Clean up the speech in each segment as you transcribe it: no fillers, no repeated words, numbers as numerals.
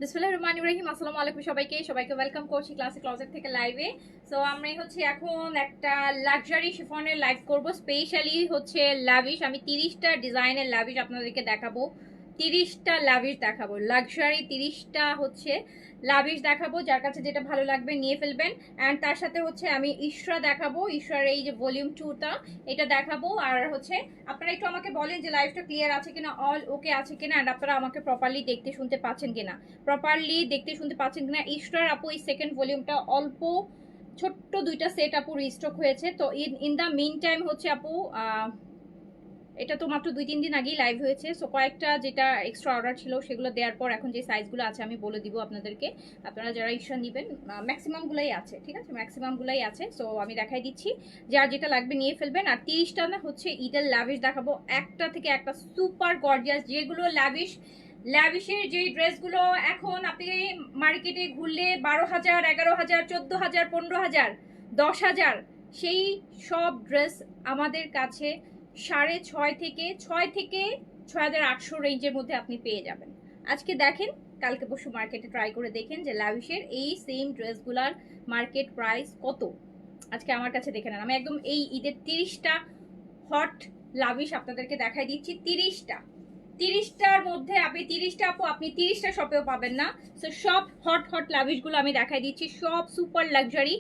বিসমিল্লাহির রহমানির রহিম। আসসালামু আলাইকুম সবাইকে ওয়েলকাম করছি ক্লাসিক ক্লজেট থেকে লাইভে। সো আমরা হচ্ছে এখন একটা লাক্সারি শিফনের লাইভ করব, স্পেশালি হচ্ছে লাভিশ। আমি 30টা ডিজাইনের লাভিশ আপনাদেরকে দেখাবো, 30টা লাভিশ দেখাবো, লাক্সারি 30টা হচ্ছে লাভিশ দেখাবো। যার কাছে যেটা ভালো লাগবে নিয়ে ফেলবেন। অ্যান্ড তার সাথে হচ্ছে আমি ইশরা দেখাবো, ইশরার এই যে ভলিউম 2টা এটা দেখাবো। আর হচ্ছে আপনারা একটু আমাকে বলেন যে লাইভটা ক্লিয়ার আছে কিনা, অল ওকে আছে কিনা, অ্যান্ড আপনারা আমাকে প্রপারলি দেখতে শুনতে পাচ্ছেন কিনা, প্রপারলি দেখতে শুনতে পাচ্ছেন কিনা। ইশরার আপু এই সেকেন্ড ভলিউমটা অল্প ছোট্ট দুইটা সেট আপু রিস্টক হয়েছে। তো ইন দ্য মিন টাইম হচ্ছে আপু এটা তো মাত্র 2-3 দিন আগেই লাইভ হয়েছে। সো কয়েকটা যেটা এক্সট্রা অর্ডার ছিল সেগুলো দেওয়ার পর এখন যে সাইজগুলো আছে আমি বলে দিব আপনাদেরকে। আপনারা যারা ইশরা নেবেন ম্যাক্সিমামগুলাই আছে, ঠিক আছে, ম্যাক্সিমামগুলাই আছে। সো আমি দেখাই দিচ্ছি, যার যেটা লাগবে নিয়ে ফেলবেন। আর 30টা না হচ্ছে ঈদের লাভিশ দেখাবো, একটা থেকে একটা সুপার গর্জিয়াস, যেগুলো ল্যাভিশের যে ড্রেসগুলো এখন আপনি মার্কেটে ঘুরলে 12,000, 11,000, 14,000, 15,000, 10,000, সেই সব ড্রেস আমাদের কাছে 6.5 থেকে 6,800 রেঞ্জের মধ্যে আপনি পেয়ে যাবেন। আজকে দেখেন, কালকে পরশু মার্কেটে ট্রাই করে দেখেন যে লাভিশের এই সেম ড্রেসগুলার মার্কেট প্রাইস কত। আজকে আমার কাছে দেখে নেন, আমি একদম এই ঈদের 30টা হট লাভিশ আপনাদেরকে দেখাই দিচ্ছি। 30টার মধ্যে আপনি 30টা আপু আপনি 30টা শপেও পাবেন না। সো সব হট হট লাভিশগুলো আমি দেখাই দিচ্ছি, সব সুপার লাক্সারি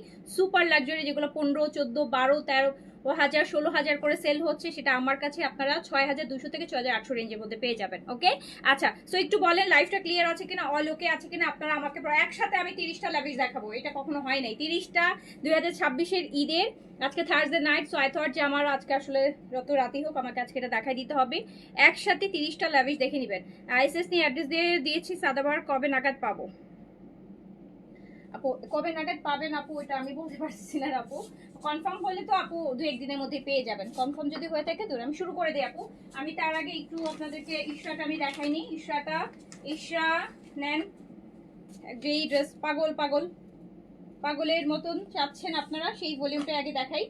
যেগুলো 15, 14, 12, 13 ও 1,000, 16,000 করে সেল হচ্ছে, সেটা আমার কাছে আপনারা 6,200 থেকে 6,800 রেঞ্জের মধ্যে পেয়ে যাবেন। ওকে, আচ্ছা, সো একটু বলেন লাইভটা ক্লিয়ার আছে কিনা, অল ওকে আছে কিনা। আপনারা আমাকে একসাথে আমি 30টা লাভিশ দেখাবো, এটা কখনো হয় নাই। 30টা 2026-এর ঈদের, আজকে Thursday night. So I thought যে আমার আজকে আসলে যত রাতেই হোক আমাকে আজকে এটা দেখাই দিতে হবে। একসাথে 30টা লাভিশ দেখে নেবেন। আইএসএস নিয়ে অ্যাড্রেস দিয়ে দিয়েছি, সাদাবার কবে নাগাদ পাবো আপু? কবে নাগাদ পাবেন আপু এটা আমি বলতে পারছি না আপু। কনফার্ম হলে তো আপু 2-1 দিনের মধ্যে পেয়ে যাবেন। কনফার্ম যদি হয়ে থাকে তো আমি শুরু করে দিই আপু। আমি তার আগে একটু আপনাদেরকে ইশরাটা আমি দেখাইনি। ইশরা নেন, যেই ড্রেস পাগলের মতন চাচ্ছেন আপনারা, সেই ভলিউমটা আগে দেখাই।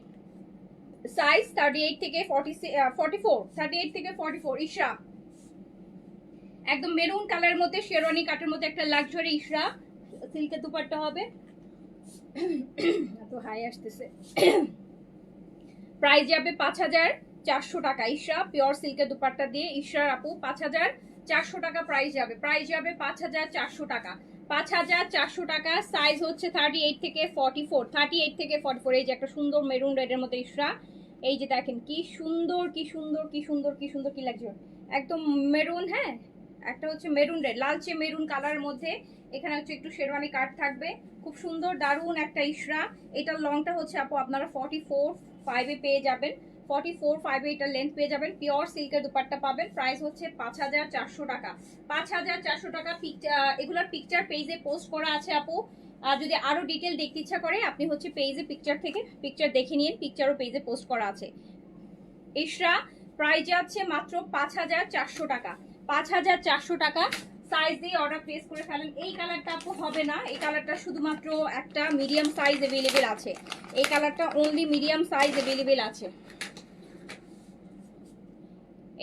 সাইজ 38 থেকে 44, 38 থেকে 44। ইশরা একদম মেরুন কালারের মধ্যে শেরওয়ানি কাটের মধ্যে একটা লাক্সারি ইশরা সিল্কের দুপাট্টা হবে। এত হাই আসতেছে। প্রাইস যাবে 5,400 টাকা। ইশরা পিওর সিল্কের দুপাট্টা দিয়ে ইশরার আপু 5,400 টাকা প্রাইস যাবে। 5,400 টাকা, 5,400 টাকা। সাইজ হচ্ছে 38 থেকে 44, 38 থেকে 44। এই যে একটা সুন্দর মেরুন রেডের মধ্যে ইশরা, এই যে দেখেন কি সুন্দর কি লাগছে, একদম মেরুন। হ্যাঁ, একটা হচ্ছে মেরুন রেড, লালচে মেরুন কালারের মধ্যে। এখানে হচ্ছে একটু শেরওয়ানি কাট থাকবে, খুব সুন্দর দারুন একটা ইশরা। এটার লংটা হচ্ছে আপু আপনারা 44.5-এ পেয়ে যাবেন, 44.5-এ এটার লেন্থ পেয়ে যাবেন। পিওর সিল্কের দুপাট্টা পাবেন। প্রাইস হচ্ছে 5,400 টাকা, 5,400 টাকা। এগুলোর পিকচার পেজে পোস্ট করা আছে আপু। আর যদি আরো ডিটেল দেখতে ইচ্ছা করে আপনি হচ্ছে পেজে পিকচার দেখে নিন, পিকচারও পেজে পোস্ট করা আছে। ইশরা প্রাইস যাচ্ছে মাত্র 5,400 টাকা, 5,400 টাকা। সাইজ দিয়ে অর্ডার প্লেস করে ফেলেন। এই কালারটা আপু হবে না, এই কালারটা শুধুমাত্র একটা মিডিয়াম সাইজ অ্যাভেলেবেল আছে, এই কালারটা অনলি মিডিয়াম সাইজ অ্যাভেলেবেল আছে,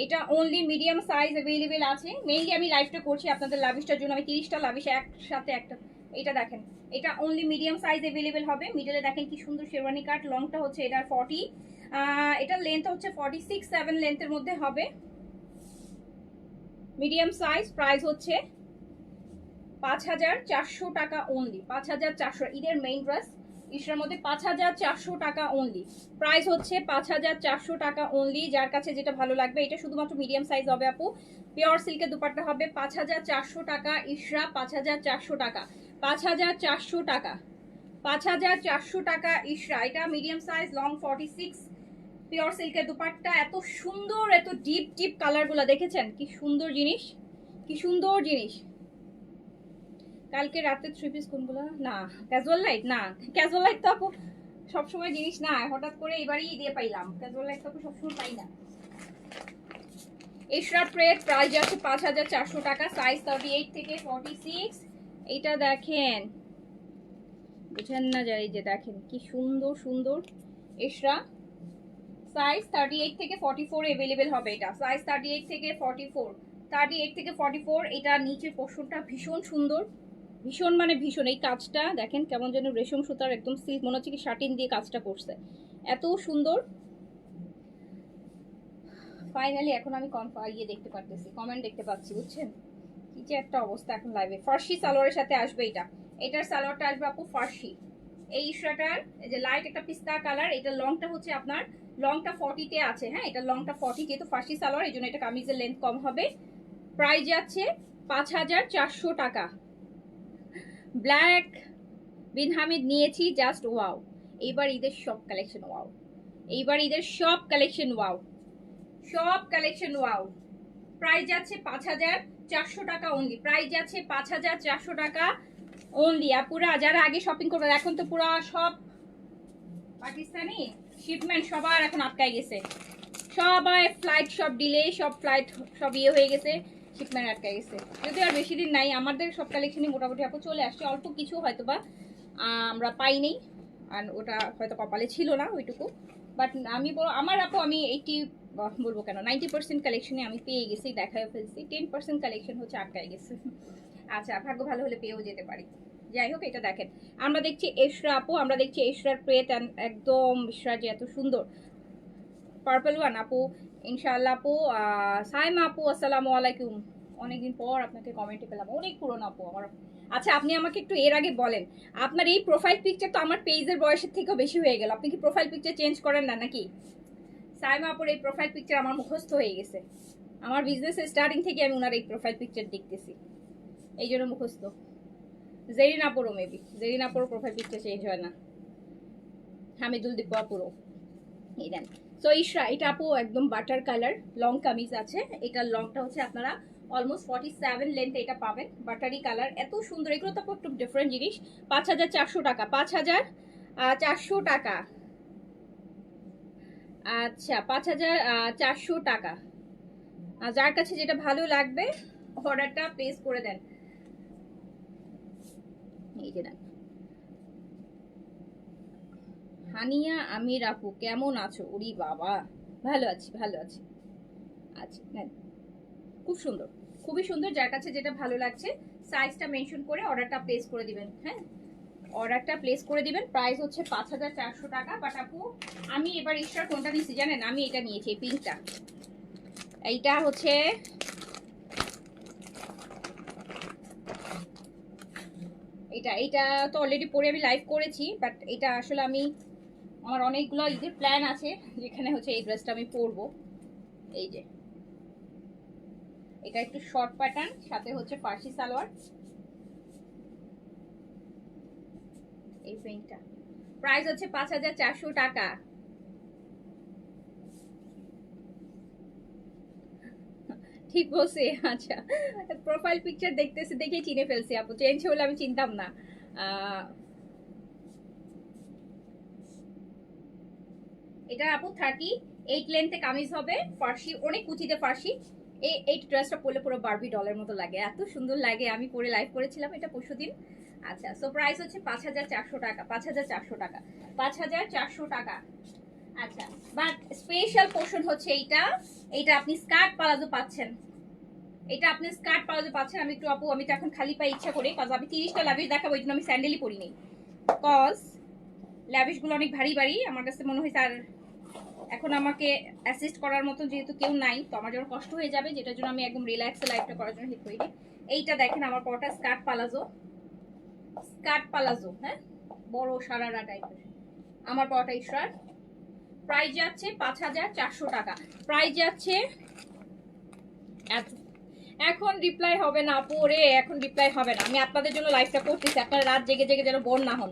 এটা অনলি মিডিয়াম সাইজ অ্যাভেলেবেল আছে। মেইনলি আমি লাইভটা করছি আপনাদের লাভিশটার জন্য, আমি 30টা লাভিশ একসাথে একটা। এটা দেখেন, এটা অনলি মিডিয়াম সাইজ অ্যাভেলেবেল হবে। মিডলে দেখেন কি সুন্দর শেরওয়ানি কাট, লংটা হচ্ছে এটার 40, এটার লেন্থ হচ্ছে 46-7 লেন্থের মধ্যে হবে, মিডিয়াম সাইজ। প্রাইস হচ্ছে 5,400 টাকা অনলি, 5,400। ঈদের মেইন ড্রেস ইশরার মধ্যে 5,400 টাকা অনলি। প্রাইস হচ্ছে 5,400 টাকা অনলি। যার কাছে যেটা ভালো লাগবে, এটা শুধুমাত্র মিডিয়াম সাইজ হবে আপু। পিওর সিল্কের দুপাট্টা হবে 5,400 টাকা। ইশরা 5,400 টাকা, 5,400 টাকা, 5,400 টাকা ইশরা। এটা মিডিয়াম সাইজ, লং 46, পিওর সিল্কের দুপাট্টা। এত সুন্দর, এত ডিপ কালারগুলো দেখেছেন, কি সুন্দর জিনিস, কি সুন্দর জিনিস। কালকে রাতে 3 পিস কোনগুলো? না ক্যাজুয়াল লাইট, না ক্যাজুয়াল লাইট তো আপু সবসময় জিনিস না, হঠাৎ করে এবারই দিয়ে পাইলাম। ক্যাজুয়াল লাইট তো আপু সবসময় পাই না। ইশরা প্রেড প্রাইস আছে 5,400 টাকা। সাইজ 38 থেকে 46। এইটা দেখেন, বুঝেন না যাই, যে দেখেন কি সুন্দর ইশরা। সাইজ 38 থেকে 44 अवेलेबल হবে, এটা সাইজ 38 থেকে 44। 38 থেকে 44। এটা নিচের পোর্শনটা ভীষণ সুন্দর, ভীষণ মানে ভীষণ। এই কাজটা দেখেন কেমন যেন রেশম সুতার একদম সিল্ক, মনে হচ্ছে কি শাটিন দিয়ে কাজটা করছে, এত সুন্দর। ফাইনালি এখন আমি দেখতে পারতেছি, কমেন্ট দেখতে পাচ্ছি, বুঝছেন কি যে একটা অবস্থা এখন লাইভে। ফার্সি সালোয়ারের সাথে আসবে এটা, এটার সালোয়ারটা আসবে আপু ফার্সি। এই ইশরাটার এই যে লাইট একটা পিস্তা কালার, এটা লংটা হচ্ছে আপনার লংটা 40 তে আছে। হ্যাঁ, এটা লংটা 40, যেহেতু ফার্সি সালোয়ার এই জন্য এটা কামিজের লেন্থ কম হবে। প্রাইস যাচ্ছে 5400 টাকা। ব্ল্যাক বিন হামিদ নিয়েছি, জাস্ট ওয়াও। এইবার ঈদের সব কালেকশন ওয়াও, এইবার ঈদের সব কালেকশন ওয়াও, সব কালেকশন ওয়াও। প্রাইস যাচ্ছে 5400 টাকা অনলি, প্রাইস যাচ্ছে 5400 টাকা অনলি। আপুরা যারা আগে শপিং করবেন, এখন তো পুরো সব পাকিস্তানি শিপমেন্ট সবার এখন আটকায় গেছে, সবাই ফ্লাইট সব ডিলে, সব ফ্লাইট সব ইয়ে হয়ে গেছে, শিপমেন্ট আটকায় গেছে। যদি আর বেশি দিন নাই, আমাদের সব কালেকশনই মোটামুটি আপু চলে আসছে, অল্প কিছু হয়তো বা আমরা পাইনি, আর ওটা হয়তো কপালে ছিল না ওইটুকু। বাট আমি আমার আপু আমি 80 বলবো কেন 90% কালেকশনে আমি পেয়ে গেছি, দেখায় ফেলছি। 10% কালেকশন হচ্ছে আটকায় গেছে। আচ্ছা, ভাগ্য ভালো হলে পেয়েও যেতে পারি। যাই হোক, এটা দেখেন আমরা দেখছি এশরা আপু, আমরা দেখছি এশরার প্রেট, একদম এশরা যে এত সুন্দর। পার্পল ওয়ান আপু, ইনশাআল্লাহ আপু। সাইমা আপু, আসসালামু আলাইকুম, অনেকদিন পর আপনাকে কমেন্টে পেলাম, অনেক পুরনো আপু আমার। আচ্ছা, আপনি আমাকে একটু এর আগে বলেন, আপনার এই প্রোফাইল পিকচার তো আমার পেজের বয়সের থেকেও বেশি হয়ে গেল, আপনি কি প্রোফাইল পিকচার চেঞ্জ করেন না নাকি? সাইমা আপুর এই প্রোফাইল পিকচার আমার মুখস্থ হয়ে গেছে, আমার বিজনেস স্টার্টিং থেকে আমি ওনার এই প্রোফাইল পিকচার দেখতেছি, এই জন্য মুখস্থ। জেরিন আপুরও মেবি, জেরিন আপুরও প্রোফাইল পিকচার চেঞ্জ হয় না। হামিদুল দীপু আপুরও। এই দেন। সো ইশরা, এটা আপু একদম বাটার কালার লং কামিজ আছে, এটার লংটা হচ্ছে আপনারা অলমোস্ট 47 লেন্থ এটা পাবেন, বাটারি কালার, এত সুন্দর। এগুলো তো একটু ডিফারেন্ট জিনিস। 5400 টাকা, 5400 টাকা। আচ্ছা, 5400 টাকা। যার কাছে যেটা ভালো লাগবে অর্ডারটা প্লেস করে দেন। এই যে দেন। হানিয়া আমির আপু, কেমন আছো? উরি বাবা, ভালো আছি, ভালো আছি। আচ্ছা, নেন, খুব সুন্দর, খুবই সুন্দর। যার কাছে যেটা ভালো লাগছে সাইজটা মেনশন করে অর্ডারটা প্লেস করে দিবেন। হ্যাঁ, অর্ডারটা প্লেস করে দিবেন। প্রাইস হচ্ছে 5400 টাকা। বাট আপু আমি এবার ইশরার কোনটা নিয়েছি জানেন? আমি এটা নিয়েছি, এই পিঙ্কটা। এইটা হচ্ছে এইটা তো অলরেডি পরে আমি লাইভ করেছি, বাট এটা আসলে আমি আমার অনেকগুলো ঈদের প্ল্যান আছে যেখানে হচ্ছে এই ড্রেসটা আমি পরবো। এই যে এটা একটু শর্ট প্যাটার্ন, সাথে হচ্ছে ফার্সি সালোয়ার। এই প্রিন্টটা প্রাইস হচ্ছে 5400 টাকা। ঠিক বলছি? আচ্ছা, প্রোফাইল পিকচার দেখতেছি দেখে চিনে ফেলছি আপু, চেঞ্জ হলে আমি চিনতাম না। এটা আপু 38 লেন্থে কামিজ হবে, ফার্সি, অনেক কুচিতে ফার্সি। এই ড্রেসটা পরলে পুরো বারবি ডলের মতো লাগে, এত সুন্দর লাগে। আমি পরে লাইভ করেছিলাম এটা পরশুদিন। আচ্ছা, সো প্রাইস হচ্ছে 5400 টাকা, 5400 টাকা, 5400 টাকা। আচ্ছা, বাট স্পেশাল পোর্শন হচ্ছে এইটা আপনি স্কার্ট প্লাজো পাচ্ছেন, এটা আপনি স্কার্ট প্লাজো পাচ্ছেন। আমি একটু আপু, আমি তো এখন খালি পায়ে ইচ্ছা করি, কাজ আমি 30টা লাভিশ দেখাবো, এই জন্য আমি স্যান্ডেলই পরিনি, কজ ল্যাভিশ গুলো অনেক ভারী ভারী আমার কাছে মনে হয়। আর এখন আমাকে অ্যাসিস্ট করার মতো যেহেতু কেউ নাই, তো আমার যেন কষ্ট হয়ে যাবে, যেটার জন্য আমি একদম রিল্যাক্সে লাইফটা করার জন্য হিট করি। এইটা দেখেন আমার পরটা স্কার্ট পালাজো, স্কার্ট পালাজো, হ্যাঁ, বড় সারারা টাইপের আমার পরটা ইশরার। প্রাইস যাচ্ছে 5400 টাকা, প্রাইস যাচ্ছে। এখন রিপ্লাই হবে না পরে, এখন রিপ্লাই হবে না। আমি আপনাদের জন্য লাইভটা করতেছি, আপনারা রাত জেগে জেগে যেন বোর না হন,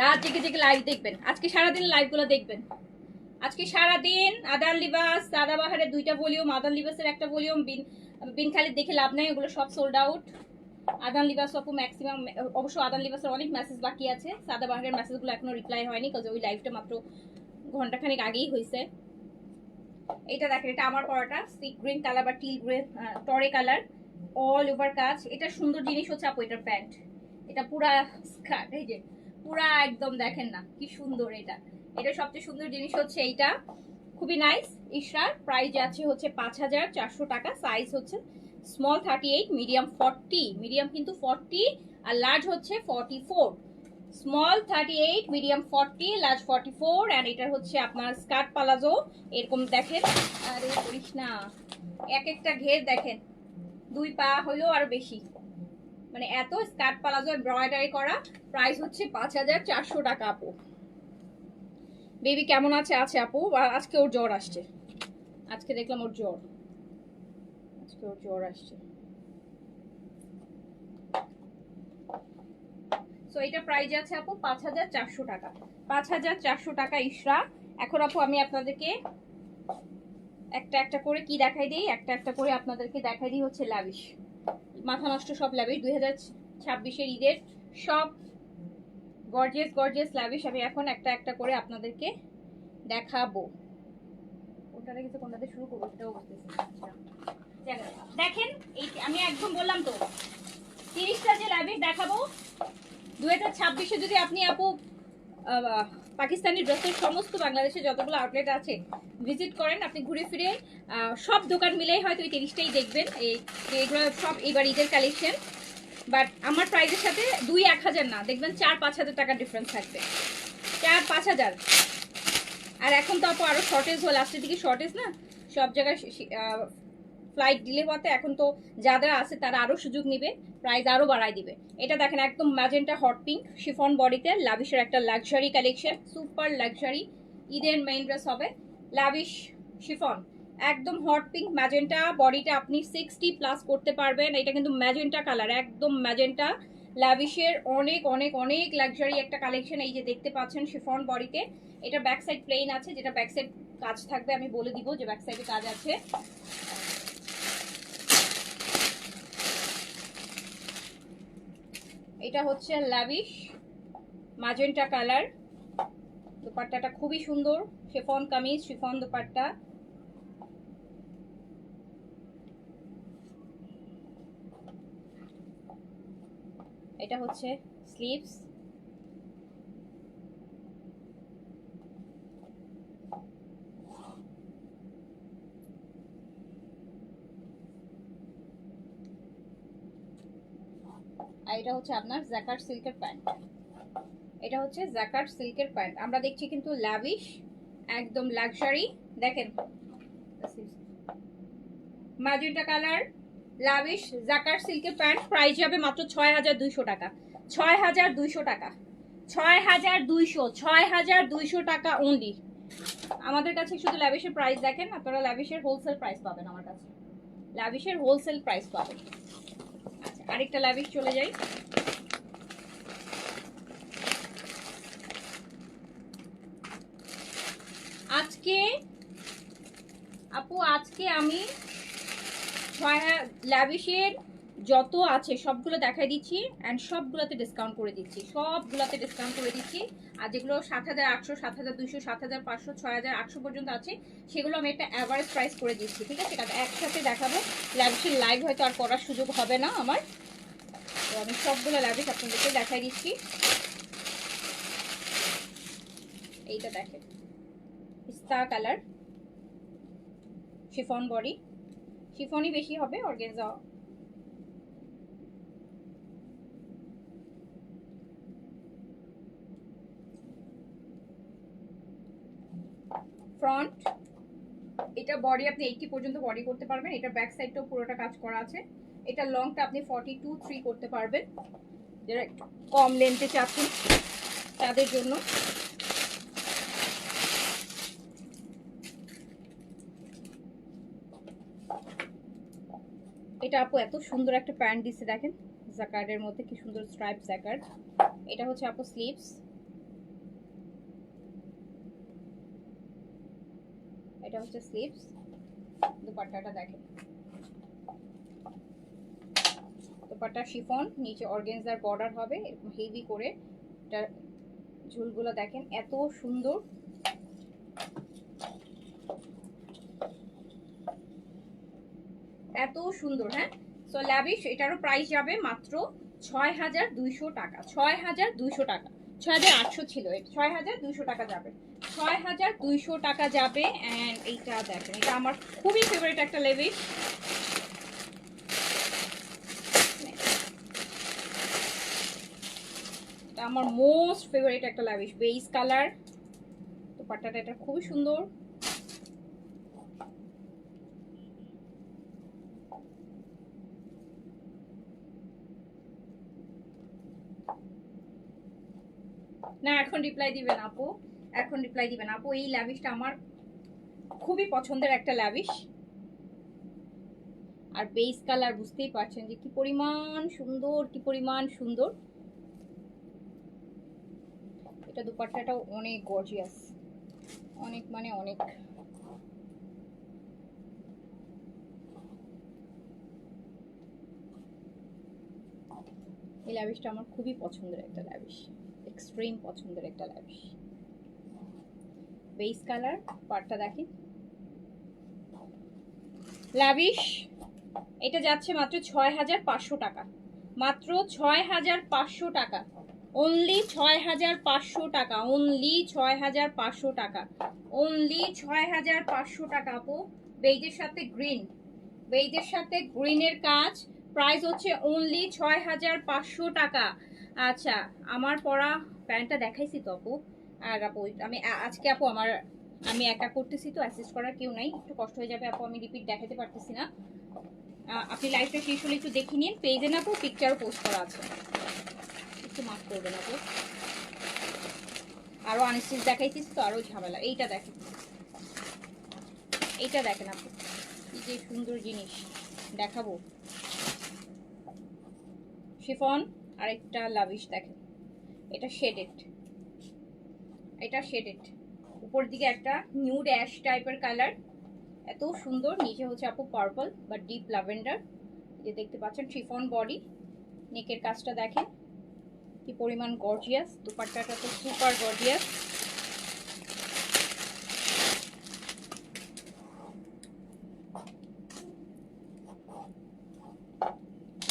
রাত জেগে জেগে লাইভ দেখবেন। আজকে সারাদিন লাইভগুলো দেখবেন, আজকে সারাদিন। আদান লিবাস, সাদাবাহারের 2টা ভলিউম, আদান লিবাসের একটা ভলিউম, বিন খালিদ দেখে লাভ নাই, ওগুলো সব সোল্ড আউট। আদান লিবাস আপু ম্যাক্সিমাম, অবশ্য আদান লিবাসের অনেক মেসেজ বাকি আছে, সাদাবাহারের মেসেজগুলো এখনো রিপ্লাই হয়নি, কারণ ওই লাইভটা মাত্র ঘন্টাখানেক আগেই হয়েছে। এটা দেখেন, এটা আমার পরাটা সি গ্রিন কালার বা টিল গ্রিন টরে কালার, অল ওভার কাজ। এটা সুন্দর জিনিস হচ্ছে আপু, এটার প্যান্ট, এটা পুরা স্কার্ট, এই যে পুরা একদম দেখেন না কি সুন্দর। এটা সবচেয়ে সুন্দর জিনিস হচ্ছে এইটা, খুবই নাইস। ইশরার প্রাইস আছে হচ্ছে 5400 টাকা, সাইজ হচ্ছে স্মল 38, মিডিয়াম 40, মিডিয়াম কিন্তু 40 আর লার্জ হচ্ছে 44। Small 38, medium 40, large 44। এন্ড এটা হচ্ছে আপনার স্কার্ট পালাজো, এরকম দেখেন। আরে করিস না, এক একটা ঘের দেখেন 2 পা হলো আর বেশি, মানে এত স্কার্ট পালাজো এমব্রয়ডারি করা। প্রাইস হচ্ছে 5400 টাকা আপু। বেবি কেমন আছে? আছে আপু। আজকে ওর জ্বর আসছে, আজকে দেখলাম ওর জ্বর, আজকে ওর জ্বর আসছে। সো এটা প্রাইস আছে আপু 5400 টাকা। 5400 টাকা ইশরা। এখন আপু আমি আপনাদেরকে একটা একটা করে কি দেখাই দিই, একটা একটা করে আপনাদেরকে দেখাই দিই হচ্ছে লাভিশ, মাথা নষ্ট সব লাভিশ। 2026-এর ঈদের সব গর্জিয়াস গর্জিয়াস লাভিশ আমি এখন একটা একটা করে আপনাদেরকে দেখাবো। ওটা রেখে কোনটাতে শুরু করবো সেটাও বুঝতেছি। দেখেন এই আমি একদম বললাম তো 30টা যে লাভিশ দেখাবো 2026-এ যদি আপনি আপু পাকিস্তানি ড্রেসের সমস্ত বাংলাদেশে যতগুলো আউটলেট আছে ভিজিট করেন, আপনি ঘুরে ফিরে সব দোকান মিলেই হয়তো এই 30টাই দেখবেন। এইগুলো সব এইবার ঈদের কালেকশন, বাট আমার প্রাইসের সাথে 2-1000 না, দেখবেন 4-5000 টাকার ডিফারেন্স থাকবে, 4-5000। আর এখন তো আপু আরো শর্টেজ হলো, লাস্টের দিকে শর্টেজ না সব জায়গায়, ফ্লাইট ডিলে হওয়াতে এখন তো যারা আছে তারা আরো সুযোগ নিবে, প্রাইস আরো বাড়ায় দিবে। এটা দেখেন একদম ম্যাজেন্টা হট পিঙ্ক শিফন বডিতে লাভিশের একটা লাক্সারি কালেকশন, সুপার লাক্সারি ঈদের মেইন ড্রেস হবে লাভিশ শিফন, একদম হট পিঙ্ক ম্যাজেন্টা বডিটা আপনি 60+ করতে পারবেন। এটা কিন্তু ম্যাজেন্টা কালার, একদম ম্যাজেন্টা লাভিশের অনেক অনেক অনেক লাক্সারি একটা কালেকশন। এই যে দেখতে পাচ্ছেন শিফন বডিতে, এটা ব্যাক সাইড প্লেন আছে, যেটা ব্যাক সাইড কাজ থাকবে আমি বলে দিব যে ব্যাক সাইডে কাজ আছে। এটা হচ্ছে লাভিশ ম্যাজেন্টা কালার, দুপাট্টাটা খুবই সুন্দর, শিফন কামিজ শিফন দুপাট্টা। এটা হচ্ছে স্লিভস, আর এটা হচ্ছে আপনার জ্যাকার্ড সিল্কের প্যান্ট, এটা হচ্ছে জ্যাকার্ড সিল্কের প্যান্ট। আমরা দেখছি কিন্তু লাভিশ একদম লাক্সারি, দেখেন ম্যাজেন্টা কালার লাভিশ জ্যাকার্ড সিল্কের প্যান্ট। প্রাইস যাবে মাত্র 6200 টাকা, 6200 টাকা, 6200 টাকা অনলি। আমাদের কাছে শুধু লাভিশের প্রাইস দেখেন, আপনারা লাভিশের হোলসেল প্রাইস পাবেন আমার কাছে, লাভিশের হোলসেল প্রাইস পাবেন। আচ্ছা আরেকটা লাভিশ চলে যাই। আজকে আপু আজকে আমি লাভিশের যত আছে সবগুলো দেখাই দিচ্ছি, অ্যান্ড সবগুলোতে ডিসকাউন্ট করে দিচ্ছি, সবগুলোতে ডিসকাউন্ট করে দিচ্ছি। আর যেগুলো 7800, 7200, 7500, 6800 পর্যন্ত আছে সেগুলো আমি একটা অ্যাভারেজ প্রাইস করে দিচ্ছি, ঠিক আছে? কারণ একসাথে দেখাবো, লাভিশের লাইভ হয়তো আর করার সুযোগ হবে না আমার, তো আমি সবগুলো লাভিশ আপনাদেরকে দেখাই দিচ্ছি। এইটা দেখেন পিস্তা কালার শিফন বডি, শিফনই বেশি হবে, অর্গানজা ফ্রন্ট, এটা বডি আপনি 80 পর্যন্ত বডি করতে পারবেন, এটা ব্যাক সাইডটাও পুরোটা কাজ করা আছে। এটা লংটা আপনি 42-3 করতে পারবেন, যারা কম লেন্থে চাচ্ছেন তাদের জন্য। এটা আপু এত সুন্দর একটা প্যান্ট দিচ্ছে দেখেন, জ্যাকার্ডের মধ্যে কি সুন্দর স্ট্রাইপ জ্যাকার্ড। এটা হচ্ছে আপু স্লিভস, এটা হচ্ছে স্লিভস, দুপাট্টাটা দেখেন, দুপাট্টা শিফন, নিচে অর্গানজার বর্ডার হবে হেভি করে, এটা ঝুলগুলো দেখেন এত সুন্দর, এত সুন্দর। হ্যাঁ, সো লাভিশ এটারও প্রাইস যাবে মাত্র 6200 টাকা, 6200 টাকা, 6800 ছিল, 6200 টাকা যাবে, 6200 টাকা যাবে। অ্যান্ড এইটা দেখেন, এটা আমার খুবই ফেভারিট একটা লাভিশ, আমার মোস্ট ফেভারিট একটা লাভিশ বেজ কালার। দোপাট্টাটা এটা খুবই সুন্দর। না এখন রিপ্লাই দিবেন আপু, এখন রিপ্লাই দিবেন আপু। এই লাভিশটা আমার খুবই পছন্দের একটা লাভিশ। আর বেস কালার বুঝতেই পারছেন যে কি পরিমাণ সুন্দর, কি পরিমাণ সুন্দর। এটা দুপাট্টাটাও অনেক গর্জিয়াস, অনেক মানে অনেক। এই লাভিশটা আমার খুবই পছন্দের একটা লাভিশ, এক্সট্রিম পছন্দের একটা লাভিশ। বেস কালার, পাটটা দেখেন। লাভিশ এটা যাচ্ছে মাত্র ৬৫০০ টাকা, মাত্র ৬৫০০ টাকা, অনলি ৬৫০০ টাকা, অনলি ৬৫০০ টাকা, অনলি ৬৫০০ টাকা আপু। বেজের সাথে গ্রিন, বেজের সাথে গ্রিনের কাজ, প্রাইস হচ্ছে অনলি ৬৫০০ টাকা। আচ্ছা আমার পরা প্যান্টটা দেখাইছি তো আপু। আর আপু আমি আজকে আপু আমি একা করতেছি তো, অ্যাসিস্ট করার কেউ নাই, একটু কষ্ট হয়ে যাবে আপু, আমি রিপিট দেখাতে পারতেছি না। আপনি লাইভটা শেষ হলে একটু দেখে নিন, পেজে না আপু পিকচারও পোস্ট করা আছে, একটু মাফ করবেন আপু। আরো আনস্টিচ দেখাইছিস তো আরো ঝামেলা। এইটা দেখেন, এইটা দেখেন আপু, কি যে সুন্দর জিনিস দেখাবো। শিফন আর একটা লাভিশ দেখেন, এটা শেডেড, এটা শেডেড, উপর দিকে একটা নিউড অ্যাশ টাইপের কালার, এত সুন্দর। নিচে হচ্ছে আপু পার্পল বা ডিপ ল্যাভেন্ডার, যে দেখতে পাচ্ছেন। শিফন বডি, নেকের কাজটা দেখেন কি পরিমাণ গর্জিয়াস। দুপাট্টাটা তো সুপার গর্জিয়াস।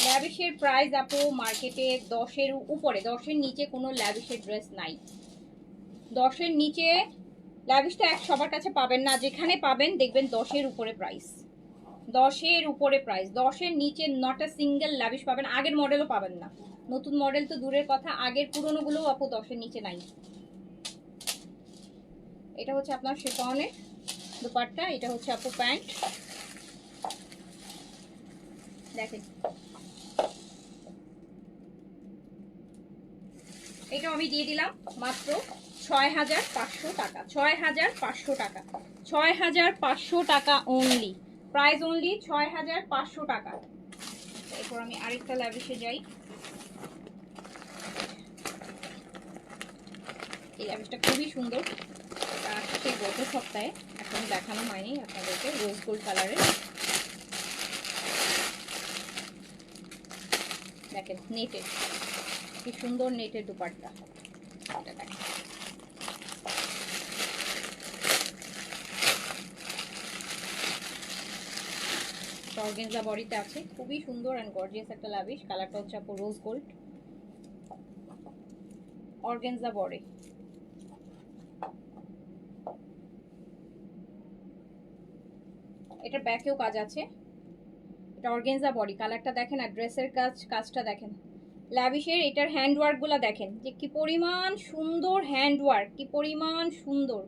ল্যাভিশের প্রাইস আপু মার্কেটে 10-এর উপরে, 10-এর নিচে কোনো ল্যাভিশের ড্রেস নাই। 10-এর নিচে ল্যাভিশটা সবার কাছে পাবেন না, যেখানে পাবেন দেখবেন 10-এর উপরে প্রাইস, 10-এর উপরে প্রাইস। 10-এর নিচে নট আ সিঙ্গেল ল্যাভিশ পাবেন, আগের মডেলও পাবেন না। নতুন মডেল তো দূরের কথা, আগের পুরনোগুলোও আপু 10-এর নিচে নাই। এটা হচ্ছে আপনার শিফনের দুপাট্টা, এটা হচ্ছে আপু প্যান্ট দেখেন। এটা আমি দিয়ে দিলাম মাত্র ৬৫০০ টাকা, ৬৫০০ টাকা, ৬৫০০ টাকা অনলি, প্রাইস অনলি ৬৫০০ টাকা। এরপর আমি আরেকটা ল্যাভিশে যাই। এই ল্যাভিশটা খুবই সুন্দর, সেই গত সপ্তাহে, এখন দেখানো হয়নি আপনাদেরকে, রোজ গোল্ড কালারের। দেখেন নেটের, কি সুন্দর নেটের দুপাট্টা, এটা দেখেন। অর্গানজা বডিতে আছে, খুবই সুন্দর এন্ড গর্জিয়াস একটা লাভিশ। কালারটা হচ্ছে আপু রোজ গোল্ড, অর্গানজা বডি। এটা ব্যাকেও কাজ আছে, এটা অর্গানজা বডি। কালারটা দেখেন আর ড্রেসের কাজটা দেখেন। লাভিশের এটার হ্যান্ডওয়ার্কগুলো দেখেন যে কি পরিমাণ সুন্দর হ্যান্ডওয়ার্ক, কি পরিমাণ সুন্দর।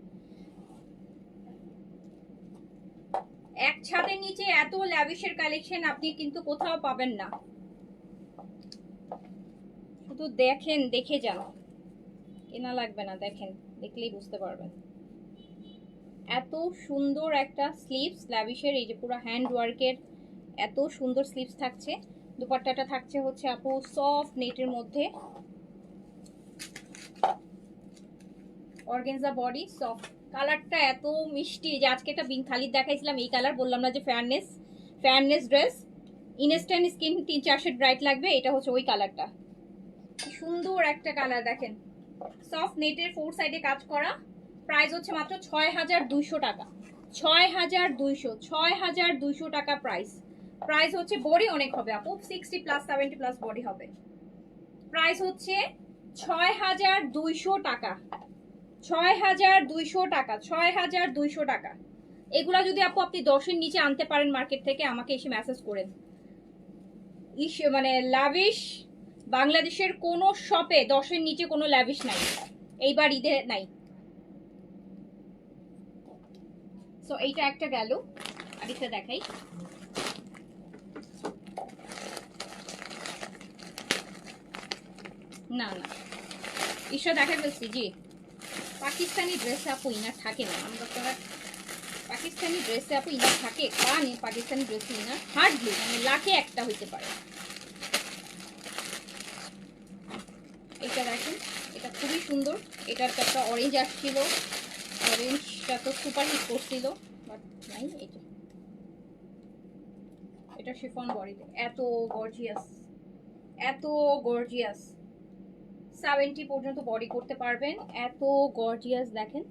এক ছাদের নিচে এত ল্যাভিশের কালেকশন আপনি কিন্তু কোথাও পাবেন না, শুধু দেখেন, দেখে যান, কেনা লাগবে না, দেখেন, দেখলেই বুঝতে পারবেন। এত সুন্দর একটা স্লিভস ল্যাভিশের, এই যে পুরো হ্যান্ড ওয়ার্কের এত সুন্দর স্লিভস থাকছে। দুপাট্টাটা থাকছে হচ্ছে আপু সফট নেটের মধ্যে, অর্গানজা বডি, সফট। কালারটা এত মিষ্টি যে আজকে একটা খালি দেখাইছিলাম এই কালার, বললাম না যে fairness dress, instant skin 3-4 shade bright লাগবে, এটা হচ্ছে ওই কালারটা। সুন্দর একটা কালার দেখেন, সফট নেটের 4 সাইডে কাজ করা। প্রাইস হচ্ছে মাত্র ৬৫০০ টাকা, ৬৫০০ টাকা প্রাইস। প্রাইস হচ্ছে বডি অনেক হবে আপু, 60+70+ বডি হবে। প্রাইস হচ্ছে ৬৫০০ টাকা, ৬৫০০ টাকা, ৬৫০০ টাকা। এগুলা যদি আপনি 10-এর নিচে আনতে পারেন মার্কেট থেকে, আমাকে এসে মেসেজ করেন। মানে লাভিশ বাংলাদেশের কোনো শপে 10-এর নিচে কোনো ল্যাভিশ নাই, এইবার ঈদে নাই। সো এইটা একটা গেল, আরেকটা দেখাই। না না ঈশ্বর দেখা ফেলছি জি। পাকিস্তানি ড্রেসে আপু ইনার থাকে না, আমরা তো পাকিস্তানি ড্রেসে আপু ইনার থাকে কানে, পাকিস্তানি ড্রেসে ইনার হার্ডলি মানে লাখে একটা হইতে পারে। এটা দেখেন, এটা খুবই সুন্দর। এটার একটা অরেঞ্জ আসছিল, অরেঞ্জটা তো সুপার হিট করছিল, বাট নাই। এটা শিফন বডিতে এত গর্জিয়াস, এত গর্জিয়াস। 70 পর্যন্ত বডি করতে পারবেন, এত গর্জিয়াস। দেখেন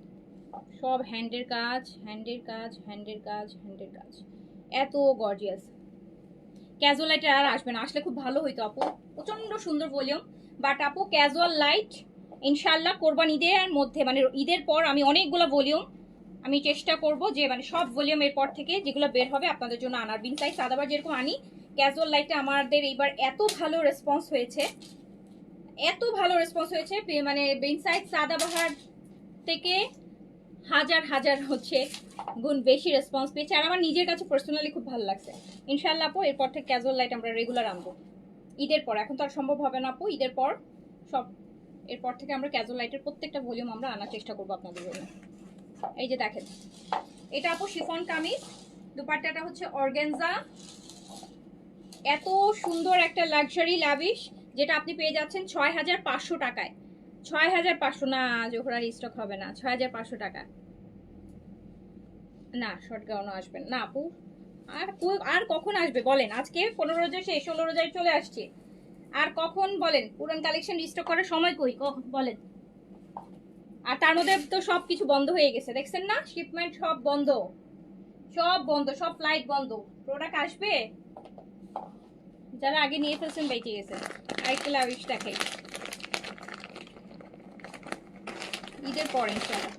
সব হ্যান্ডের কাজ, হ্যান্ডের কাজ, হ্যান্ডের কাজ, হ্যান্ডের কাজ, এত গর্জিয়াস। ক্যাজুয়াল লাইট আর আসবে না, আসলে খুব ভালো হইতো আপু, প্রচন্ড সুন্দর ভলিউম। বাট আপু ক্যাজুয়াল লাইট ইনশাল্লাহ কোরবান ঈদের মধ্যে, মানে ঈদের পর আমি অনেকগুলো ভলিউম আমি চেষ্টা করব যে মানে সব ভলিউম এর পর থেকে যেগুলো বের হবে আপনাদের জন্য আনার। বিন সাইজ সাদাবার যেরকম আনি, ক্যাজুয়াল লাইটে আমাদের এইবার এত ভালো রেসপন্স হয়েছে, এত ভালো রেসপন্স হয়েছে, মানে বিন সাইজ সাদাবাহার থেকে হাজার হাজার হচ্ছে গুণ বেশি রেসপন্স পেয়েছে, আর আমার নিজের কাছে পার্সোনালি খুব ভালো লাগছে। ইনশাল্লাহ আপু এরপর থেকে ক্যাজুয়াল লাইট আমরা রেগুলার আনবো ঈদের পর। এখন তো আর সম্ভব হবে না আপু ঈদের পর, সব এরপর থেকে আমরা ক্যাজুয়াল লাইটের প্রত্যেকটা ভলিউম আমরা আনার চেষ্টা করবো আপনাদের জন্য। এই যে দেখেন, এটা আপু শিফন কামিজ, দুপাট্টাটা হচ্ছে অর্গানজা। এত সুন্দর একটা লাক্সারি লাভিশ, যেটা আপনি পেয়ে যাচ্ছেন 6500 টাকায়। 6500 না, জোহরার স্টক হবে না। 6500 টাকা না, শর্ট গাউনও আসবেন না আপু। আর কখন আসবে বলেন? আজকে 15 রোজা শেষ, 16 রোজায় চলে আসছে, আর কখন বলেন পুরান কালেকশন রিস্টক করার সময় কই, কখন বলেন? আর তার মধ্যে তো সব কিছু বন্ধ হয়ে গেছে, দেখছেন না? শিপমেন্ট সব বন্ধ, সব বন্ধ, সব ফ্লাইট বন্ধ। প্রোডাক্ট আসবে, যারা আগে নিয়ে ফেলছেন বেঁচে গেছে। আরেকটা লাভিশ দেখাই ঈদের পর ইনশাআল্লাহ।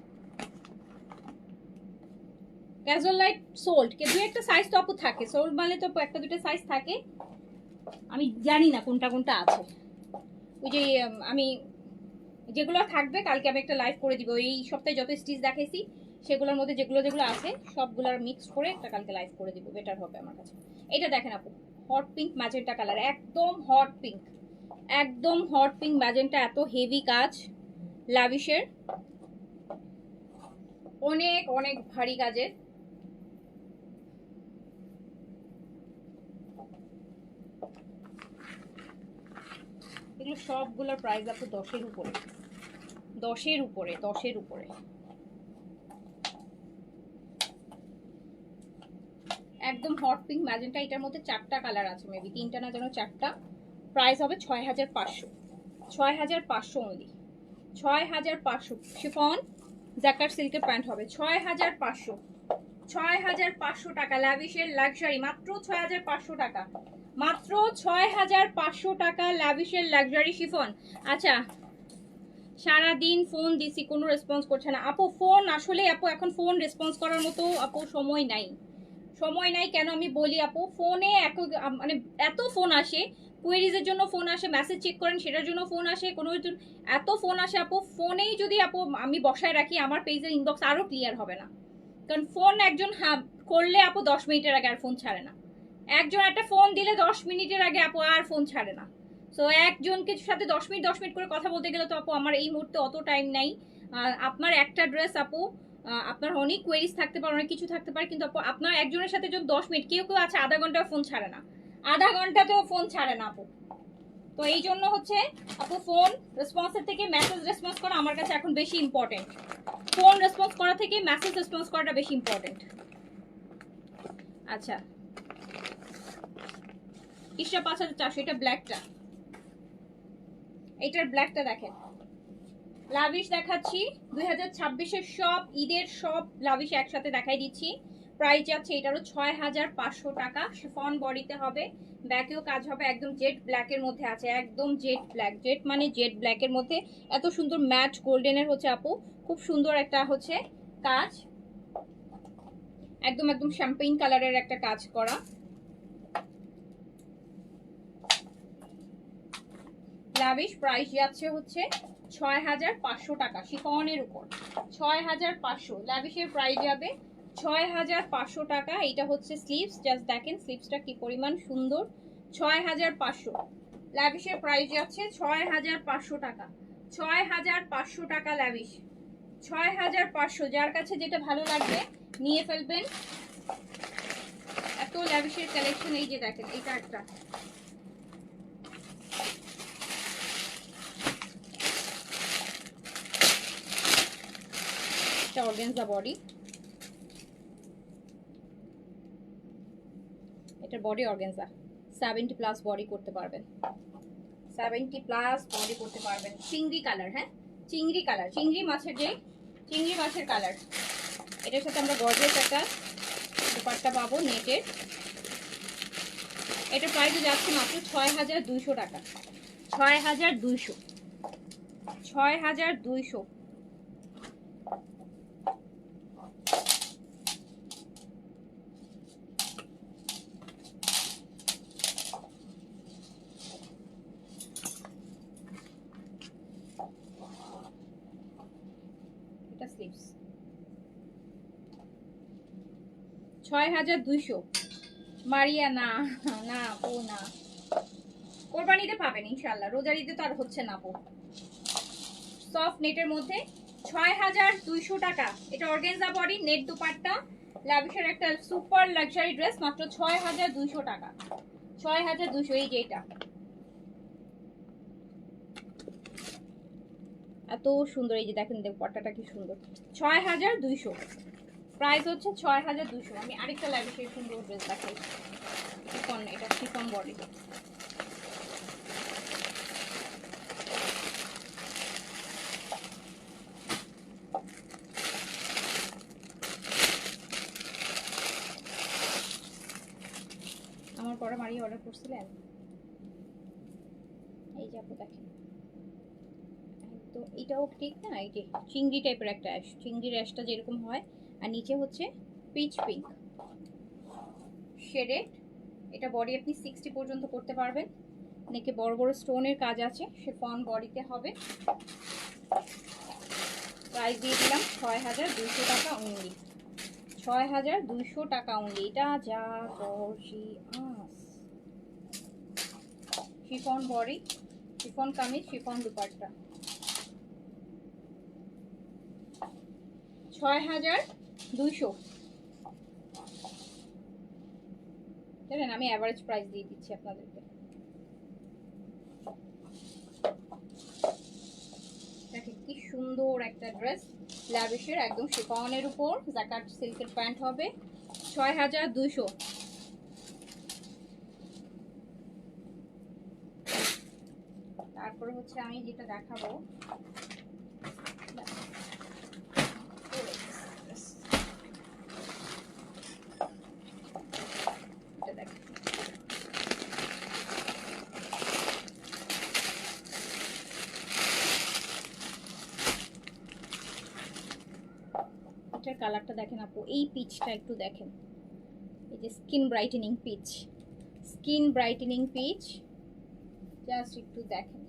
ক্যাজুয়াল লাইট সোল্ড, কে দুই একটা সাইজ তো আপু থাকে, সোল্ড মানে তো একটা দুটো সাইজ থাকে, আমি জানি না কোনটা কোনটা আছে। ওই যে আমি যেগুলো থাকবে কালকে আমি একটা লাইভ করে দিব, এই সপ্তাহে যত স্টিচ দেখাইছি সেগুলোর মধ্যে যেগুলো যেগুলো আছে সবগুলোর মিক্স করে একটা কালকে লাইভ করে দিব, বেটার হবে আমার কাছে। এটা দেখেন আপু, হট পিঙ্ক ম্যাজেন্টা কালার, একদম হট পিঙ্ক, একদম হট পিঙ্ক ম্যাজেন্টা, এত হেভি কাজ লাভিশের, অনেক অনেক ভারী কাজের। এগুলো সবগুলোর প্রাইস আপু 10-এর উপরে, 10-এর উপরে, 10-এর উপরে। একদম হট পিঙ্ক ম্যাজেন্টা, এটার মধ্যে 4টা কালার আছে, মেবি 3টা না যেন 4টা। প্রাইস হবে 6500, 6500 অনলি, 6500। শিফন জ্যাকার্ড সিল্কের প্যান্ট হবে 6500, 6500 টাকা। ল্যাভিশের লাক্সারি মাত্র 6500 টাকা, মাত্র 6500 টাকা ল্যাভিশের লাক্সারি শিফন। আচ্ছা, সারাদিন ফোন দিছি কোনো রেসপন্স করছে না আপু। ফোন আসলে আপু এখন ফোন রেসপন্স করার মতো আপু সময় নাই, সময় নাই। কেন আমি বলি আপু, ফোনে মানে এত ফোন আসে, কুয়েরিজের জন্য ফোন আসে, মেসেজ চেক করেন সেটার জন্য ফোন আসে, কোনো এত ফোন আসে আপু। ফোনেই যদি আপু আমি বসায় রাখি, আমার পেজের ইনবক্স আরও ক্লিয়ার হবে না, কারণ ফোন একজন করলে আপু 10 মিনিটের আগে আর ফোন ছাড়ে না। একজন একটা ফোন দিলে 10 মিনিটের আগে আপু আর ফোন ছাড়ে না। সো একজনকে সাথে 10 মিনিট 10 মিনিট করে কথা বলতে গেলে তো আপু আমার এই মুহূর্তে অত টাইম নাই। আপনার একটা ড্রেস আপু, আপনার অনেক কোয়েরিজ থাকতে পারে, অনেক কিছু থাকতে পারে, কিন্তু আপু আপনার একজনের সাথে যদি 10 মিনিট, কেউ কেউ আছে আধা ঘন্টাও ফোন ছাড়ে না, আধা ঘন্টাতেও ফোন ছাড়ে না আপু। তো এই জন্য হচ্ছে আপু ফোন রেসপন্সের থেকে মেসেজ রেসপন্স করা আমার কাছে এখন বেশি ইম্পর্টেন্ট। ফোন রেসপন্স করা থেকে মেসেজ রেসপন্স করাটা বেশি ইম্পর্টেন্ট। আচ্ছা, ইশরা 5400, এটা ব্ল্যাকটা, এইটার ব্ল্যাকটা দেখেন। লাভিশ দেখাচ্ছি 2026-এর সব ঈদের সব লাভিশ একসাথে দেখাই দিচ্ছি। প্রাইস যাচ্ছে এটারও 6500 টাকা। শিফন বডিতে হবে, ব্যাকেও কাজ হবে, একদম জেড ব্ল্যাকের মধ্যে আছে, একদম জেড ব্ল্যাক, জেড মানে জেড ব্ল্যাকের মধ্যে এত সুন্দর ম্যাট গোল্ডেনের হচ্ছে আপু, খুব সুন্দর একটা হচ্ছে কাজ, একদম একদম শ্যাম্পেইন কালারের একটা কাজ করা। লাভিশ প্রাইস যাচ্ছে হচ্ছে 6500 টাকা শিফনের উপর। 6500 লাভিশের প্রাইস যাবে 6500 টাকা। এটা হচ্ছে স্লিভস, জাস্ট দেখেন স্লিভসটা কি পরিমাণ সুন্দর। 6500 লাভিশের প্রাইস যাচ্ছে 6500 টাকা। 6500 টাকা লাভিশ, 6500। যার কাছে যেটা ভালো লাগবে নিয়ে ফেলবেন। এত ল্যাভিশের কালেকশন। এই যে দেখেন এইটা একটা, অর্গানজা বডি, এটা বডি অর্গানজা 70+ বডি করতে পারবেন, 70+ বডি করতে পারবেন। চিংড়ি কালার, হ্যাঁ চিংড়ি কালার, চিংড়ি মাছের যে চিংড়ি মাছের কালার। এটার সাথে আমরা গর্জিয়াস একটা দুপাট্টা পাবো নেটের। এটা প্রাইস যাচ্ছে মাত্র 6200 টাকা। 6200, 6200। এটা স্লিভস 6200। মারিয়া না না ও না, কোরবানিতে পাবেন ইনশাআল্লাহ, রোজার ঈদে তো আর হচ্ছে না আপু। সফট নেটের মধ্যে 6200 টাকা। এটা অর্গানজা বডি, নেট দুপাট্টা, লাভিশের একটা সুপার লাক্সারি ড্রেস, মাত্র 6200 টাকা। 6200। এই যে এটা এত সুন্দর, এই যে দেখেন দুপাট্টাটা কি সুন্দর। 6200 প্রাইস হচ্ছে 6200। আমি আরেকটা লাভিশের সুন্দর ড্রেস দেখাই, শিফন, এটা শিফন বডি। আমার পরে মারিয়ে অর্ডার করছিলেন, এই যে আপু দেখেন তো এটাও ঠিক না, এই যে চিংড়ি টাইপের একটা অ্যাশ, চিংড়ি অ্যাশটা যেরকম হয়, আর নিচে হচ্ছে পিচ পিঙ্ক শেডেড। এটা বডি আপনি 60 পর্যন্ত করতে পারবেন। নেকে বড় বড় স্টোনের কাজ আছে, শিফন বডিতে হবে। প্রাইস দিয়ে দিলাম 6200 টাকা অনলি। 6200 টাকা অনলি। এটা যা gorgeous chiffon body, chiffon kameez, chiffon dupatta. 6200। দেখেন আমি অ্যাভারেজ প্রাইস দিয়ে দিচ্ছি আপনাদেরকে। দেখেন কি সুন্দর একটা ড্রেস, ল্যাভিশের একদম শিফনের উপর জাকার্ড সিল্কের প্যান্ট হবে। 6200। তারপরে হচ্ছে আমি যেটা দেখাবো, এটার কালারটা দেখেন আপু, এই পিচটা একটু দেখেন, এই যে skin brightening peach, skin brightening peach, just একটু দেখেন।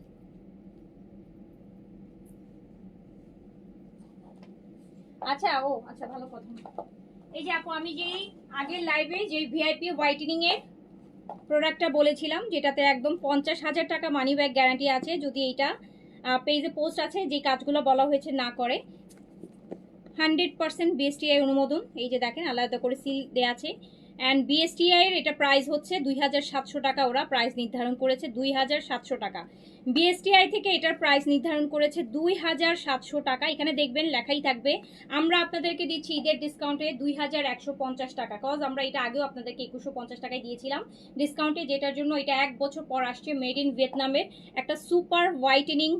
আচ্ছা ও আচ্ছা ভালো কথা। এই যে আপু আমি যেই আগের লাইভে যে ভিআইপি হোয়াইটেনিং এর প্রোডাক্টটা বলেছিলাম, যেটাতে একদম 50,000 টাকা মানি ব্যাক গ্যারান্টি আছে যদি এইটা পেজে পোস্ট আছে, যে কাজগুলো বলা হয়েছে না করে, 100% বিএসটিআই অনুমোদন। এই যে দেখেন আলাদা করে সিল দেওয়া আছে। অ্যান্ড বিএসটিআই এর এটা প্রাইস হচ্ছে 2700 টাকা, ওরা প্রাইস নির্ধারণ করেছে 2700 টাকা। বিএসটিআই থেকে এটার প্রাইস নির্ধারণ করেছে 2700 টাকা। এখানে দেখবেন লেখাই থাকবে আমরা আপনাদেরকে দিচ্ছি ঈদের ডিসকাউন্টে 2150 টাকা, কজ আমরা এটা আগেও আপনাদেরকে 2150 টাকায় দিয়েছিলাম ডিসকাউন্টে, যেটার জন্য এটা 1 বছর পর আসছে। মেড ইন ভিয়েতনামের একটা super whitening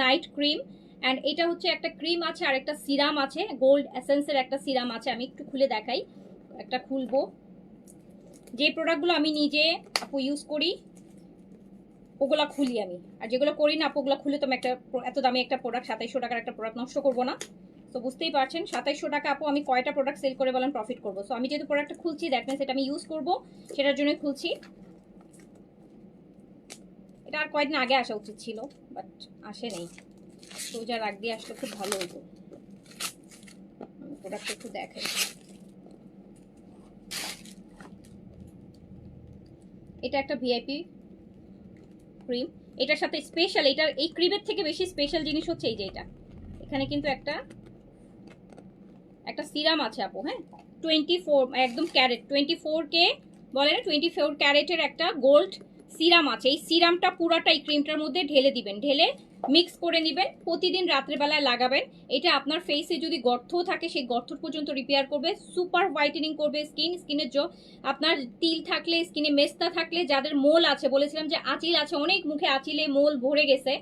night cream. And এটা হচ্ছে একটা ক্রিম আছে আর একটা সিরাম আছে, গোল্ড এসেন্সের একটা সিরাম আছে। আমি একটু খুলে দেখাই, একটা খুলবো। যে প্রোডাক্টগুলো আমি নিজে আপু ইউজ করি ওগুলা খুলি আমি, আর যেগুলো করি না আপু ওগুলো খুলে তো আমি একটা এত দামি একটা প্রোডাক্ট 2700 টাকার একটা প্রোডাক্ট নষ্ট করবো না। তো বুঝতেই পারছেন 2700 টাকা আপু আমি কয়টা প্রোডাক্ট সেল করে বলেন প্রফিট করবো। সো আমি যেহেতু প্রোডাক্টটা খুলছি দ্যাট মিনস এটা আমি ইউজ করবো, সেটার জন্য খুলছি। এটা আর কয়েকদিন আগে আসা উচিত ছিল, বাট আসে নেই। সোজা রাখ দিয়ে আসলে খুব ভালো হতো। প্রোডাক্ট একটু দেখাই। এটা একটা ভিআইপি ক্রিম। এটার সাথে স্পেশাল, এটার এই ক্রিমের থেকে বেশি স্পেশাল জিনিস হচ্ছে এই যে এটা, এখানে কিন্তু একটা সিরাম আছে আপু। হ্যাঁ, 24 একদম ক্যারেট 24K বলে না, 24 ক্যারেটের একটা গোল্ড সিরাম আছে। এই সিরামটা পুরাটা এই ক্রিমটার মধ্যে ঢেলে দিবেন, ঢেলে মিক্স করে নেবেন, প্রতিদিন রাত্রেবেলায় লাগাবেন। এটা আপনার ফেসে যদি গর্ত থাকে সেই গর্ত পর্যন্ত রিপেয়ার করবে, সুপার হোয়াইটেনিং করবে স্কিনের আপনার তিল থাকলে, স্কিনে মেস্তা থাকলে, যাদের মোল আছে, বলেছিলাম যে আঁচিল আছে অনেক, মুখে আঁচিলে মোল ভরে গেছে,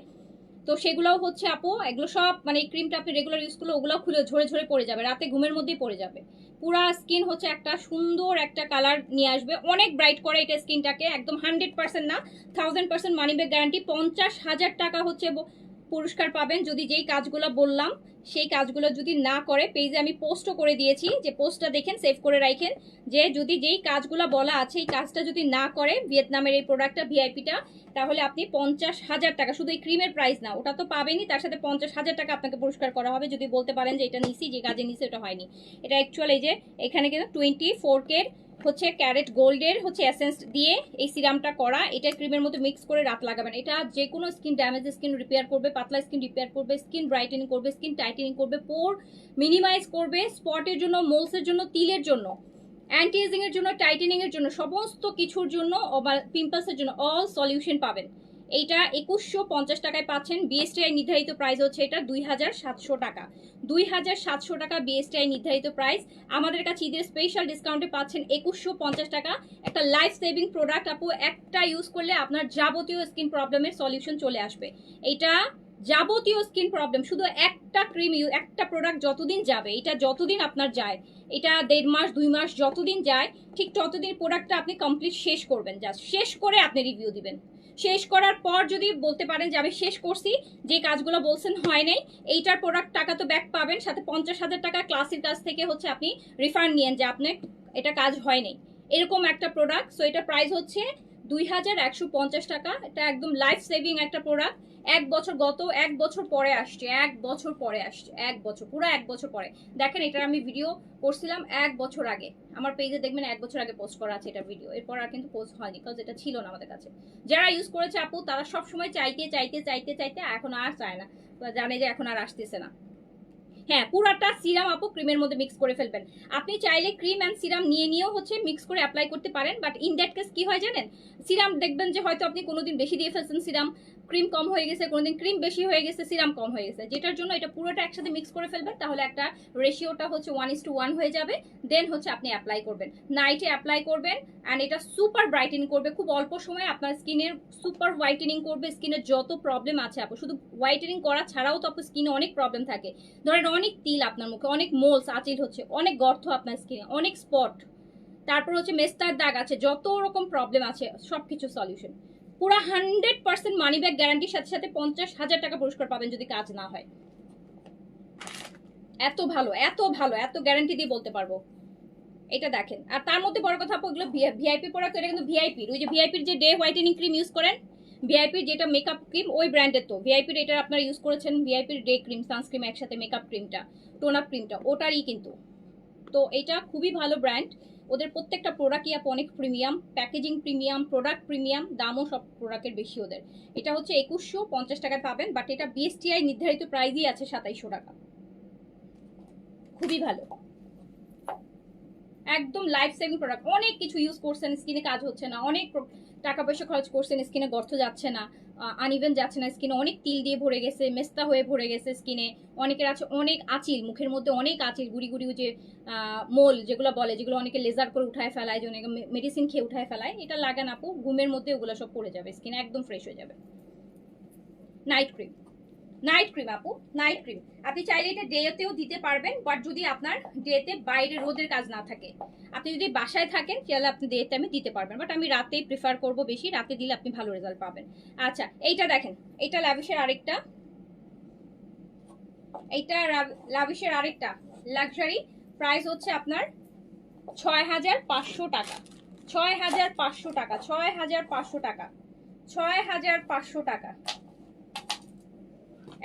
তো সেগুলোও হচ্ছে আপু, এগুলো সব মানে এই ক্রিমটা আপনি রেগুলার ইউজ করলে ওগুলো খুলে ঝরে ঝরে পড়ে যাবে, রাতে ঘুমের মধ্যেই পড়ে যাবে। পুরা স্কিন হচ্ছে একটা সুন্দর একটা কালার নিয়ে আসবে, অনেক ব্রাইট করে এটা স্কিনটাকে, একদম 100% না 1000% মানি ব্যাক গ্যারান্টি। 50,000 টাকা হচ্ছে পুরস্কার পাবেন যদি যেই কাজগুলো বললাম সেই কাজগুলো যদি না করে। পেজে আমি পোস্টও করে দিয়েছি, যে পোস্টটা দেখেন, সেভ করে রাখেন, যে যদি যেই কাজগুলো বলা আছে এই কাজটা যদি না করে ভিয়েতনামের এই প্রোডাক্টটা ভিআইপিটা, তাহলে আপনি 50,000 টাকা, শুধু এই ক্রিমের প্রাইস না, ওটা তো পাবেনই, তার সাথে 50,000 টাকা আপনাকে পুরস্কার করা হবে যদি বলতে পারেন যে এটা নিছি, যে কাজে নিছি ওটা হয়নি। এটা অ্যাকচুয়াল এই যে এখানে কিন্তু 24K হচ্ছে ক্যারেট গোল্ডের হচ্ছে এসেন্স দিয়ে এই সিরামটা করা, এটা ক্রিমের মধ্যে মিক্স করে রাত লাগাবেন। এটা যে কোনো স্কিন ড্যামেজ স্কিন রিপেয়ার করবে, পাতলা স্কিন রিপেয়ার করবে, স্কিন ব্রাইটেনিং করবে, স্কিন টাইটেনিং করবে, পোর মিনিমাইজ করবে, স্পটের জন্য, মোলসের জন্য, তিলের জন্য, অ্যান্টি এজিং এর জন্য, টাইটেনিং এর জন্য, সমস্ত কিছুর জন্য, পিম্পলসের জন্য অল সলিউশন পাবেন। এইটা 2150 টাকায় পাচ্ছেন। বিএসটিআই নির্ধারিত প্রাইস হচ্ছে এটা 2700 টাকা। 2700 টাকা বিএসটিআই নির্ধারিত প্রাইস। আমাদের কাছে ঈদের স্পেশাল ডিসকাউন্টে পাচ্ছেন 2150 টাকা। একটা লাইফ সেভিং প্রোডাক্ট আপু, একটা ইউজ করলে আপনার যাবতীয় স্কিন প্রবলেমের সলিউশন চলে আসবে। এটা যাবতীয় স্কিন প্রবলেম, শুধু একটা ক্রিম, একটা প্রোডাক্ট যতদিন যাবে, এটা যতদিন আপনার যায়, এটা 1.5 মাস 2 মাস যতদিন যায়, ঠিক ততদিন প্রোডাক্টটা আপনি কমপ্লিট শেষ করবেন। জাস্ট শেষ করে আপনি রিভিউ দিবেন। শেষ করার পর যদি বলতে পারেন যে আমি শেষ করছি, যে কাজগুলো বলছেন হয় নাই, এইটার প্রোডাক্ট টাকা তো ব্যাক পাবেন, সাথে 50,000 টাকা ক্লাসের কাছ থেকে হচ্ছে আপনি রিফান্ড নিয়েন যে আপনি এটা কাজ হয় নাই, এরকম একটা প্রোডাক্ট। সো এটা প্রাইস হচ্ছে 2150 টাকা। এটা একদম লাইফ সেভিং একটা প্রোডাক্ট। 1 বছর, গত 1 বছর পরে আসছে, 1 বছর পরে আসছে, 1 বছর, পুরো 1 বছর পরে। দেখেন এটার আমি ভিডিও করছিলাম 1 বছর আগে, আমার পেজে দেখবেন 1 বছর আগে পোস্ট করা আছে এটা ভিডিও, এরপর আর কিন্তু পোস্ট হয়নি, কারণ এটা ছিল না আমাদের কাছে। যারা ইউজ করেছে আপু তারা সবসময় চাইতে চাইতে চাইতে চাইতে এখন আর চায় না, জানে যে এখন আর আসতেছে না। হ্যাঁ, পুরাটা সিরাম আপু ক্রিমের মধ্যে মিক্স করে ফেলবেন। আপনি চাইলে ক্রিম অ্যান্ড সিরাম নিয়েও হচ্ছে মিক্স করে অ্যাপ্লাই করতে পারেন, বাট ইন দ্যাট কেস কি হয় জানেন, সিরাম দেখবেন যে হয়তো আপনি কোনোদিন বেশি দিয়ে ফেলছেন সিরাম, ক্রিম কম হয়ে গেছে, কোনোদিন ক্রিম বেশি হয়ে গেছে, সিরাম কম হয়ে গেছে, যেটার জন্য এটা পুরোটা একসাথে মিক্স করে ফেলবেন, তাহলে একটা রেশিওটা হচ্ছে 1:1 হয়ে যাবে। দেন হচ্ছে আপনি অ্যাপ্লাই করবেন, নাইটে অ্যাপ্লাই করবেন, অ্যান্ড এটা সুপার ব্রাইটেনিং করবে খুব অল্প সময়ে, আপনার স্কিনের সুপার হোয়াইটেনিং করবে। স্কিনের যত প্রবলেম আছে আপু, শুধু হোয়াইটেনিং করা ছাড়াও তো আপনার স্কিনে অনেক প্রবলেম থাকে, ধরেন অনেক তিল আপনার মুখে, অনেক মোলস আঁচিল হচ্ছে, অনেক গর্ত আপনার স্কিনে, অনেক স্পট, তারপর হচ্ছে মেস্তার দাগ আছে, যত রকম প্রবলেম আছে সবকিছু সলিউশন। পুরো 100% মানি ব্যাক গ্যারান্টির সাথে সাথে 50,000 টাকা পুরস্কার পাবেন যদি কাজ না হয়। এত ভালো, এত ভালো, এত গ্যারান্টি দিয়ে বলতে পারবো। এটা দেখেন, আর তার মধ্যে বড় কথা আপু, এগুলো ভিআইপি প্রোডাক্ট, এটা কিন্তু ভিআইপির, ওই যে ভিআইপির যে ডে হোয়াইটেনিং ক্রিম ইউজ করেন, ভিআইপির যেটা মেকআপ ক্রিম ওই ব্র্যান্ডের, তো ভিআইপির এটা আপনারা ইউজ করেছেন, ভিআইপির ডে ক্রিম, সানস্ক্রিম একসাথে, মেকআপ ক্রিমটা, টোন আপ ক্রিমটা ওটারই কিন্তু। তো এটা খুবই ভালো ব্র্যান্ড, ওদের প্রত্যেকটা প্রোডাক্টই আপু অনেক premium, packaging premium, product premium, দামও সব প্রোডাক্টের বেশি ওদের। এটা হচ্ছে 2150 টাকায় পাবেন, বাট এটা বিএসটিআই নির্ধারিত প্রাইসই আছে 2700 টাকা। খুবই ভালো, একদম লাইফ সেভিং প্রোডাক্ট। অনেক কিছু ইউজ করছেন, স্কিনে কাজ হচ্ছে না, অনেক টাকা পয়সা খরচ করছেন, স্কিনে গর্ত যাচ্ছে না, আনইভেন যাচ্ছে না, স্কিনে অনেক তিল দিয়ে ভরে গেছে, মেস্তা হয়ে ভরে গেছে স্কিনে, অনেকের আছে অনেক আঁচিল, মুখের মধ্যে অনেক আঁচিল, গুড়ি গুড়ি যে মোল যেগুলো বলে, যেগুলো অনেকে লেজার করে উঠায় ফেলায়, যে অনেকে মেডিসিন খেয়ে উঠায় ফেলায়, এটা লাগান আপু, ঘুমের মধ্যে ওগুলো সব পড়ে যাবে, স্কিন একদম ফ্রেশ হয়ে যাবে। নাইট ক্রিম, নাইট ক্রিম আপু, নাইট ক্রিম আপনি চাইলে এটা ডেতেও দিতে পারবেন, বাট যদি আপনার ডেতে বাইরে রোদের কাজ না থাকে, আপনি যদি বাসায় থাকেন তাহলে আপনি ডেতে আমি দিতে পারবেন, বাট আমি রাতেই প্রিফার করব বেশি, রাতে দিলে আপনি ভালো রেজাল্ট পাবেন। আচ্ছা, এইটা দেখেন, এটা লাভিশের আরেকটা, এইটা লাভিশের আরেকটা লাক্সারি, প্রাইস হচ্ছে আপনার 6500 টাকা, 6500 টাকা, 6500 টাকা, 6500 টাকা।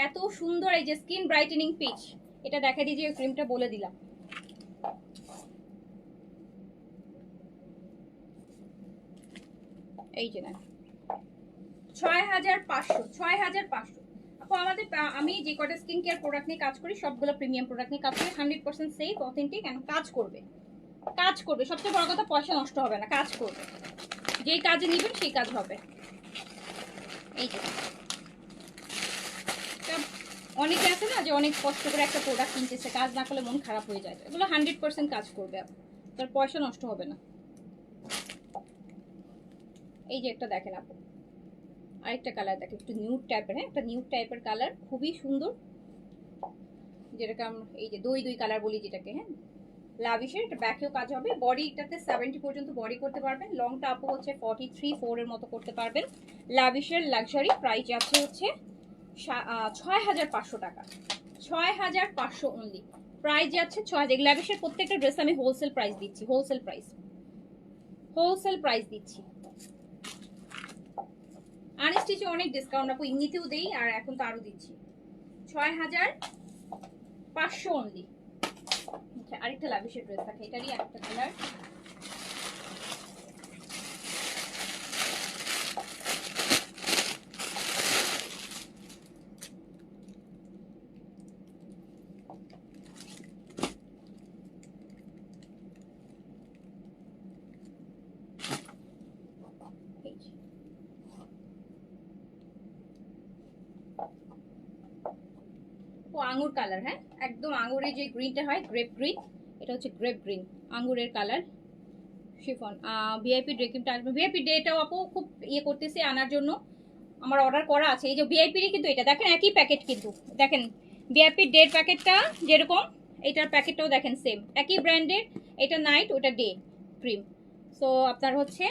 এত সুন্দর এই যে স্কিন ব্রাইটেনিং পিচ, এটা দেখা দিই যে ক্রিমটা বলে দিলাম। এই যে না 6500 আপু আমাদের আমি যে কটা স্কিন কেয়ার প্রোডাক্ট নিয়ে কাজ করি সবগুলো প্রিমিয়াম প্রোডাক্ট নিয়ে কাজ করি, 100% সেফ অথেন্টিক এন্ড কাজ করবে। সবচেয়ে বড় কথা পয়সা নষ্ট হবে না, কাজ করবে। যেই কাজে নেবেন সেই কাজ হবে। এই যে অনেকে আছে না যে অনেক কষ্ট করে একটা প্রোডাক্ট কিনতেছে, কাজ না করলে মন খারাপ হয়ে যায়। এগুলো 100% কাজ করবে, তার পয়সা নষ্ট হবে না। এই যে একটা দেখেন আপু, আরেকটা কালার দেখেন, একটু নিউড টাইপের। হ্যাঁ, একটা নিউড টাইপের কালার, খুবই সুন্দর, যেটাকে আমরা এই যে দই কালার বলি যেটাকে। হ্যাঁ, লাভিশের এটা ব্যাকেও কাজ হবে। বডিটাতে 70 পর্যন্ত বডি করতে পারবেন। লংটা আপু হচ্ছে 43-4 এর মতো করতে পারবেন। লাভিশের লাক্সারি প্রাইস আছে হচ্ছে 6500 টাকা। 6500 অনলি প্রাইস যাচ্ছে 6000। লাভিশের প্রত্যেকটা ড্রেস আমি হোলসেল প্রাইস দিচ্ছি, হোলসেল প্রাইস দিচ্ছি। আনস্টিচে অনেক ডিসকাউন্ট আপু এমনিতেও দেই, আর এখন তো আরো দিচ্ছি। 6500 অনলি। আচ্ছা, আরেকটা লাভিশের ড্রেস থাকে, এটারই একটা কালার। আঙ্গুর কালার। হ্যাঁ, একদম আঙ্গুরের যে গ্রিনটা হয়, গ্রেপ গ্রিন, এটা হচ্ছে গ্রেপ গ্রিন আঙ্গুরের কালার। শিফন ভিআইপি ডে ক্রিমটা আসবে। ভিআইপি ডেটাও আপু খুব ইয়ে করতেছে আনার জন্য, আমার অর্ডার করা আছে। এই যে ভিআইপি কিন্তু এটা দেখেন একই প্যাকেট, কিন্তু দেখেন ভিআইপি ডের প্যাকেটটা যেরকম, এটার প্যাকেটটাও দেখেন সেম, একই ব্র্যান্ডের। এটা নাইট, ওটা ডে ক্রিম। সো আপনার হচ্ছে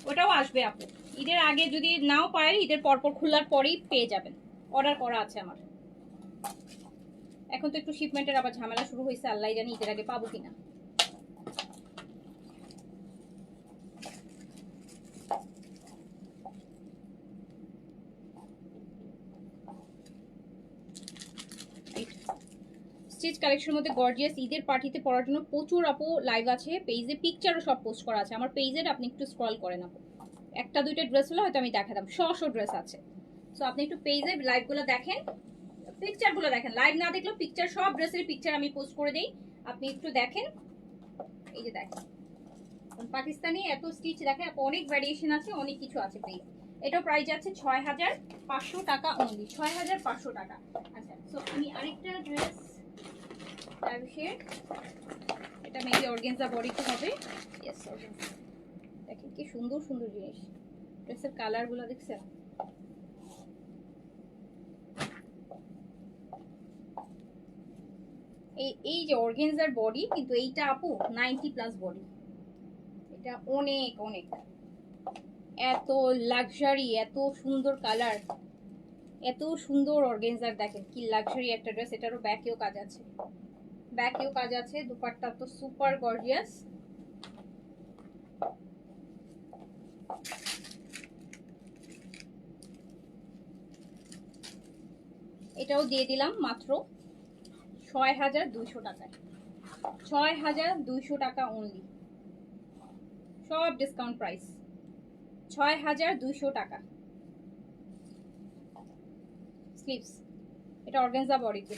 ওটাও আসবে আপু ঈদের আগে, যদি নাও পারেন ঈদের পরপর খোলার পরেই পেয়ে যাবেন। অর্ডার করা আছে আমার। এখন তো একটু শিপমেন্টের আবার ঝামেলা শুরু হয়েছে, আল্লাহ জানি ঈদের আগে পাবো কিনা। স্টিচ কালেকশনের মধ্যে গর্জিয়াস ঈদের পার্টিতে পরার জন্য প্রচুর আপু লাইভ আছে পেজে, পিকচারও সব পোস্ট করা আছে আমার পেজের। আপনি একটু স্ক্রল করেন আপু, একটা দুইটা ড্রেস হলে হয়তো আমি দেখাতাম, শো ড্রেস আছে। সো আপনি একটু পেজে লাইভগুলো দেখেন, পিকচারগুলো দেখেন। লাইভ না দেখলেও পিকচার, সব ড্রেসের পিকচার আমি পোস্ট করে দেই, আপনি একটু দেখেন। এই যে দেখেন পাকিস্তানি এত স্টিচ দেখেন, অনেক ভ্যারিয়েশন আছে, অনেক কিছু আছে পেজ। এটাও প্রাইস আছে 6500 টাকা অনলি, 6500 টাকা। আচ্ছা, সো আমি আরেকটা ড্রেস লাভিশের, এটা মেবি অর্গানজা বডিতে হবে। Yes, organza. দেখেন কি সুন্দর সুন্দর জিনিস, ড্রেসের কালারগুলো দেখছেন? এই যে অর্গানজার বডি, কিন্তু এইটা আপু 90+ বডি, এটা অনেক অনেক, এত লাক্সারি, এত সুন্দর কালার, এত সুন্দর অর্গানজার। দেখেন কি লাক্সারি একটা ড্রেস। এটারও ব্যাকেও কাজ আছে, দুপাট্টা তো সুপার গর্জিয়াস। এটাও দিয়ে দিলাম মাত্র 6200 টাকায়। 6200 টাকা অনলি, সব ডিসকাউন্ট প্রাইস। 6200 টাকা। স্লিভস, এটা অর্গানজা বডিতে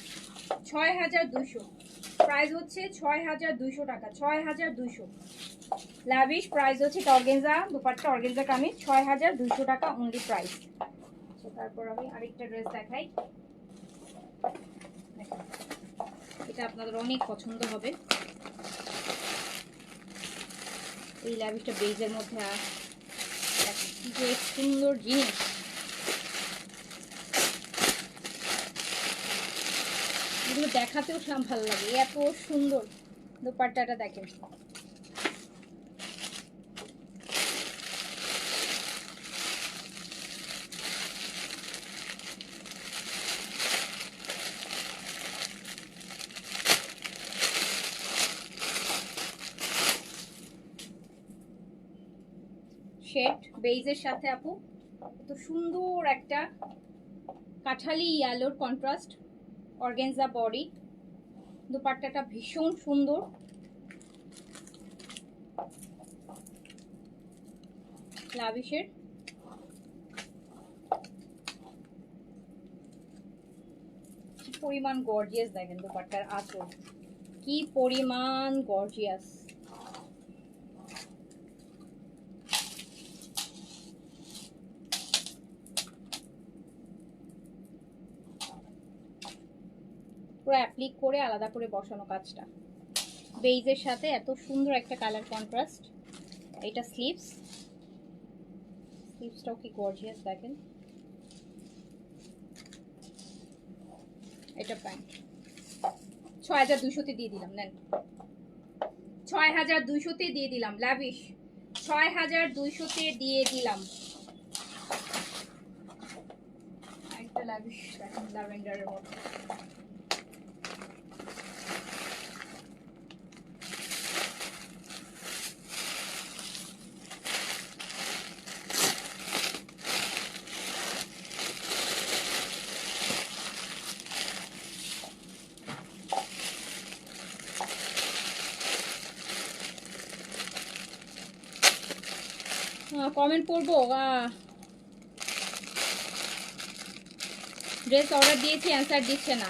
6200, প্রাইস হচ্ছে 6200 টাকা। 6200 লাভিশ প্রাইস হচ্ছে। অর্গানজা দুপাট্টা, অর্গানজা কামিজ, 6200 টাকা অনলি প্রাইস। তারপর আমি আরেকটা ড্রেস দেখাই, এটা আপনাদের অনেক পছন্দ হবে। এই লাভিশটা বেজের মধ্যে কি যে সুন্দর জিনিস, এগুলো দেখাতেও ভালো লাগে, এত সুন্দর। দোপাট্টাটা দেখেন, শেড বেজের সাথে আপু তো সুন্দর একটা কাঠালি ইয়েলোর কন্ট্রাস্ট, অর্গানজা বডি, দুপাট্টাটা ভীষণ সুন্দর। লাভিশের কি পরিমাণ গর্জিয়াস, দেখেন দুপাট্টার আঁচল কি পরিমাণ গর্জিয়াস। পুরো অ্যাপ্লিক করে আলাদা করে বসানো কাজটা, বেইজের সাথে এত সুন্দর একটা কালার কন্ট্রাস্ট। এটা স্লিভসটাও কি গর্জিয়াস দেখেন। এটা প্যান্ট 6200-তে দিয়ে দিলাম, নেন 6200-তে দিয়ে দিলাম। লাভিশ 6200-তে দিয়ে দিলাম। একটা লাভিশ দেখেন ল্যাভেন্ডারের মধ্যে, কমেন্ট করবো। ড্রেস অর্ডার দিয়েছি, অ্যান্সার দিচ্ছে না।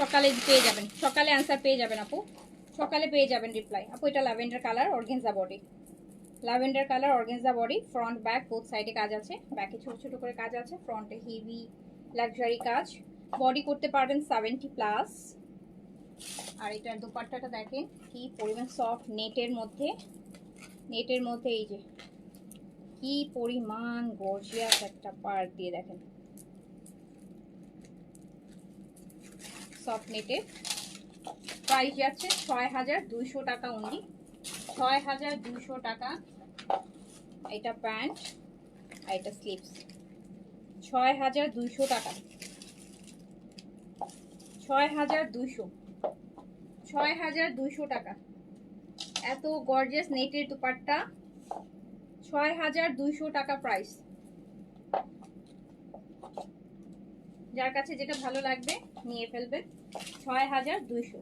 সকালে পেয়ে যাবেন, সকালে অ্যান্সার পেয়ে যাবেন আপু, সকালে পেয়ে যাবেন রিপ্লাই। আপু এটা lavender colour organza body, lavender colour organza body, front back both সাইডে কাজ আছে, ব্যাকে ছোট ছোট করে কাজ আছে, ফ্রন্টে হেভি লাক্সারি কাজ। বডি করতে পারবেন 70+। আর এটার দোপাট্টাটা দেখেন কি পরিমাণ সফট, নেটের মধ্যে এই যে কি পরিমাণ গর্জিয়াস একটা পার্ট দিয়ে দেখেন, সফট নেটের। প্রাইস যাচ্ছে 6200 টাকা অনলি, 6200 টাকা। এটা প্যান্ট আর এটা স্লিভস, 6200 টাকা, 6200 টাকা। এত গর্জিয়াস নেটের দুপাট্টা 6200 টাকা প্রাইস। যার কাছে যেটা ভালো লাগবে নিয়ে ফেলবেন, 6200।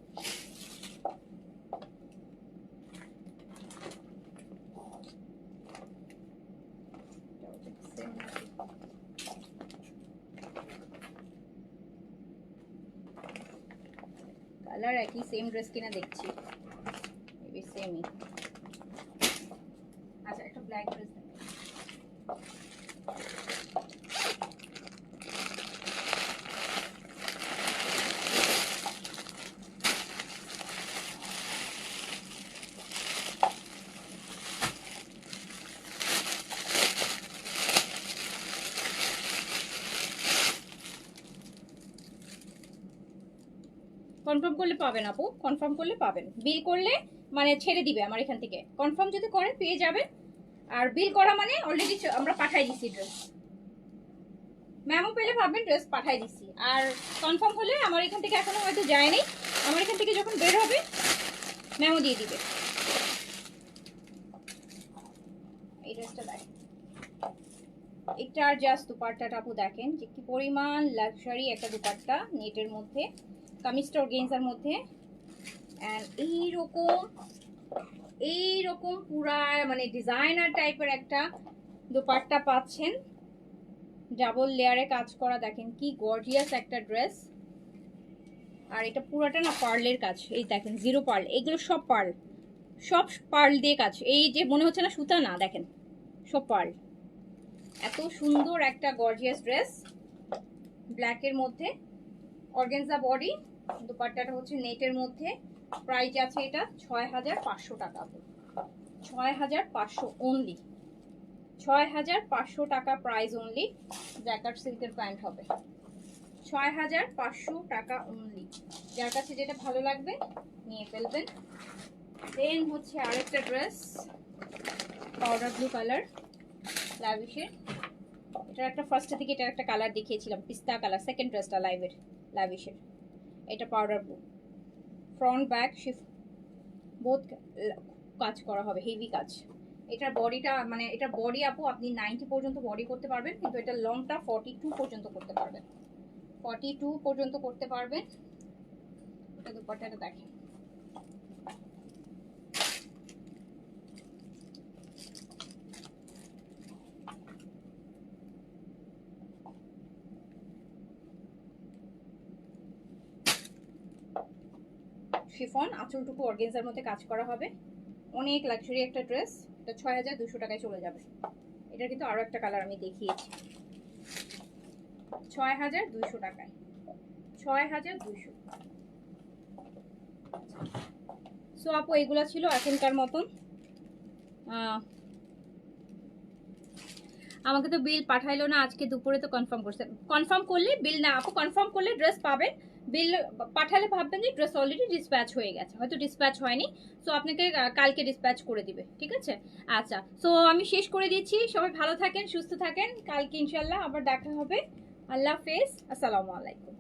কালার একই, সেম ড্রেস কিনা দেখছি, মেবি সেমই। আচ্ছা একটা ব্ল্যাক ড্রেস কনফার্ম করলে পাবেন আপু, কনফার্ম করলে পাবেন। বিল করলে মানে ছেড়ে দিবে আমার এখান থেকে। কনফার্ম যদি করেন পেয়ে যাবেন, আর বিল করা মানে অলরেডি আমরা পাঠাই দিচ্ছি ড্রেস। ম্যামও পেলে পাবেন, ড্রেস পাঠাই দিচ্ছি। আর কনফার্ম হলে আমার এখান থেকে এখনো হয়তো যায়নি, আমার এখান থেকে যখন বের হবে ম্যামও দিয়ে দিবে। এই ড্রেসটা দেখেন, এটার জাস্ট দুপাট্টাটা আপু দেখেন যে কি পরিমাণ লাক্সারি একটা দুপাট্টা, নেটের মধ্যে, কামিজটা অর্গানজার মধ্যে। এন্ড এইরকম পুরা মানে ডিজাইনার টাইপের একটা দুপাট্টা পাচ্ছেন, ডাবল লেয়ারে কাজ করা। দেখেন কি গর্জিয়াস একটা ড্রেস। আর এটা পুরাটা না পার্লের কাজ, এই দেখেন জিরো পার্ল, এগুলো সব পার্ল দিয়ে কাজ। এই যে মনে হচ্ছে না সুতা, না দেখেন সব পার্ল। এত সুন্দর একটা গর্জিয়াস ড্রেস, ব্ল্যাকের মধ্যে, অর্গানজা বডি, দুপাট্টাটা হচ্ছে নেটের মধ্যে। প্রাইস আছে এটা 6500 টাকা, 6500 অনলি, 6500 টাকা প্রাইস অনলি। জ্যাকেট সিল্কের প্যান্ট হবে, 6500 টাকা অনলি। যার কাছে যেটা ভালো লাগবে নিয়ে ফেলবেন। দেন হচ্ছে আরেকটা ড্রেস, পাউডার ব্লু কালার লাভিশের। এটার একটা ফার্স্টের দিকে এটার একটা কালার দেখিয়েছিলাম, পিস্তা কালার, সেকেন্ড ড্রেসটা লাভিশের। এটা powder blue, front back shift both কাজ করা হবে, হেভি কাজ। এটার বডিটা মানে এটা বডি আপু আপনি 90 পর্যন্ত বডি করতে পারবেন, কিন্তু এটা লংটা 42 পর্যন্ত করতে পারবেন, 42 পর্যন্ত করতে পারবেন। এটা দুপাট্টাটা দেখেন, শিফন আঁচলটুকু অর্গেনজার মধ্যে কাজ করা হবে, অনেক লাক্সারি একটা ড্রেস। এটা 6200 টাকায় চলে যাবে। এটার কিন্তু আরো একটা কালার আমি দেখিয়েছি, 6200 টাকায়, 6200। সো আপু এগুলা ছিল এখনকার মতন। আমাকে তো বিল পাঠাইলো না আজকে দুপুরে, তো কনফার্ম করছে, কনফার্ম করলে বিল না আপু, কনফার্ম করলে ড্রেস পাবেন, বিল পাঠালে ভাববেন যে ড্রেস অলরেডি ডিসপ্যাচ হয়ে গেছে, হয়তো ডিসপ্যাচ হয়নি। সো আপনাকে কালকে ডিসপ্যাচ করে দিবে, ঠিক আছে? আচ্ছা, সো আমি শেষ করে দিচ্ছি। সবাই ভালো থাকেন, সুস্থ থাকেন, কালকে ইনশাল্লাহ আবার দেখা হবে। আল্লাহ হাফেজ, আসসালামু আলাইকুম।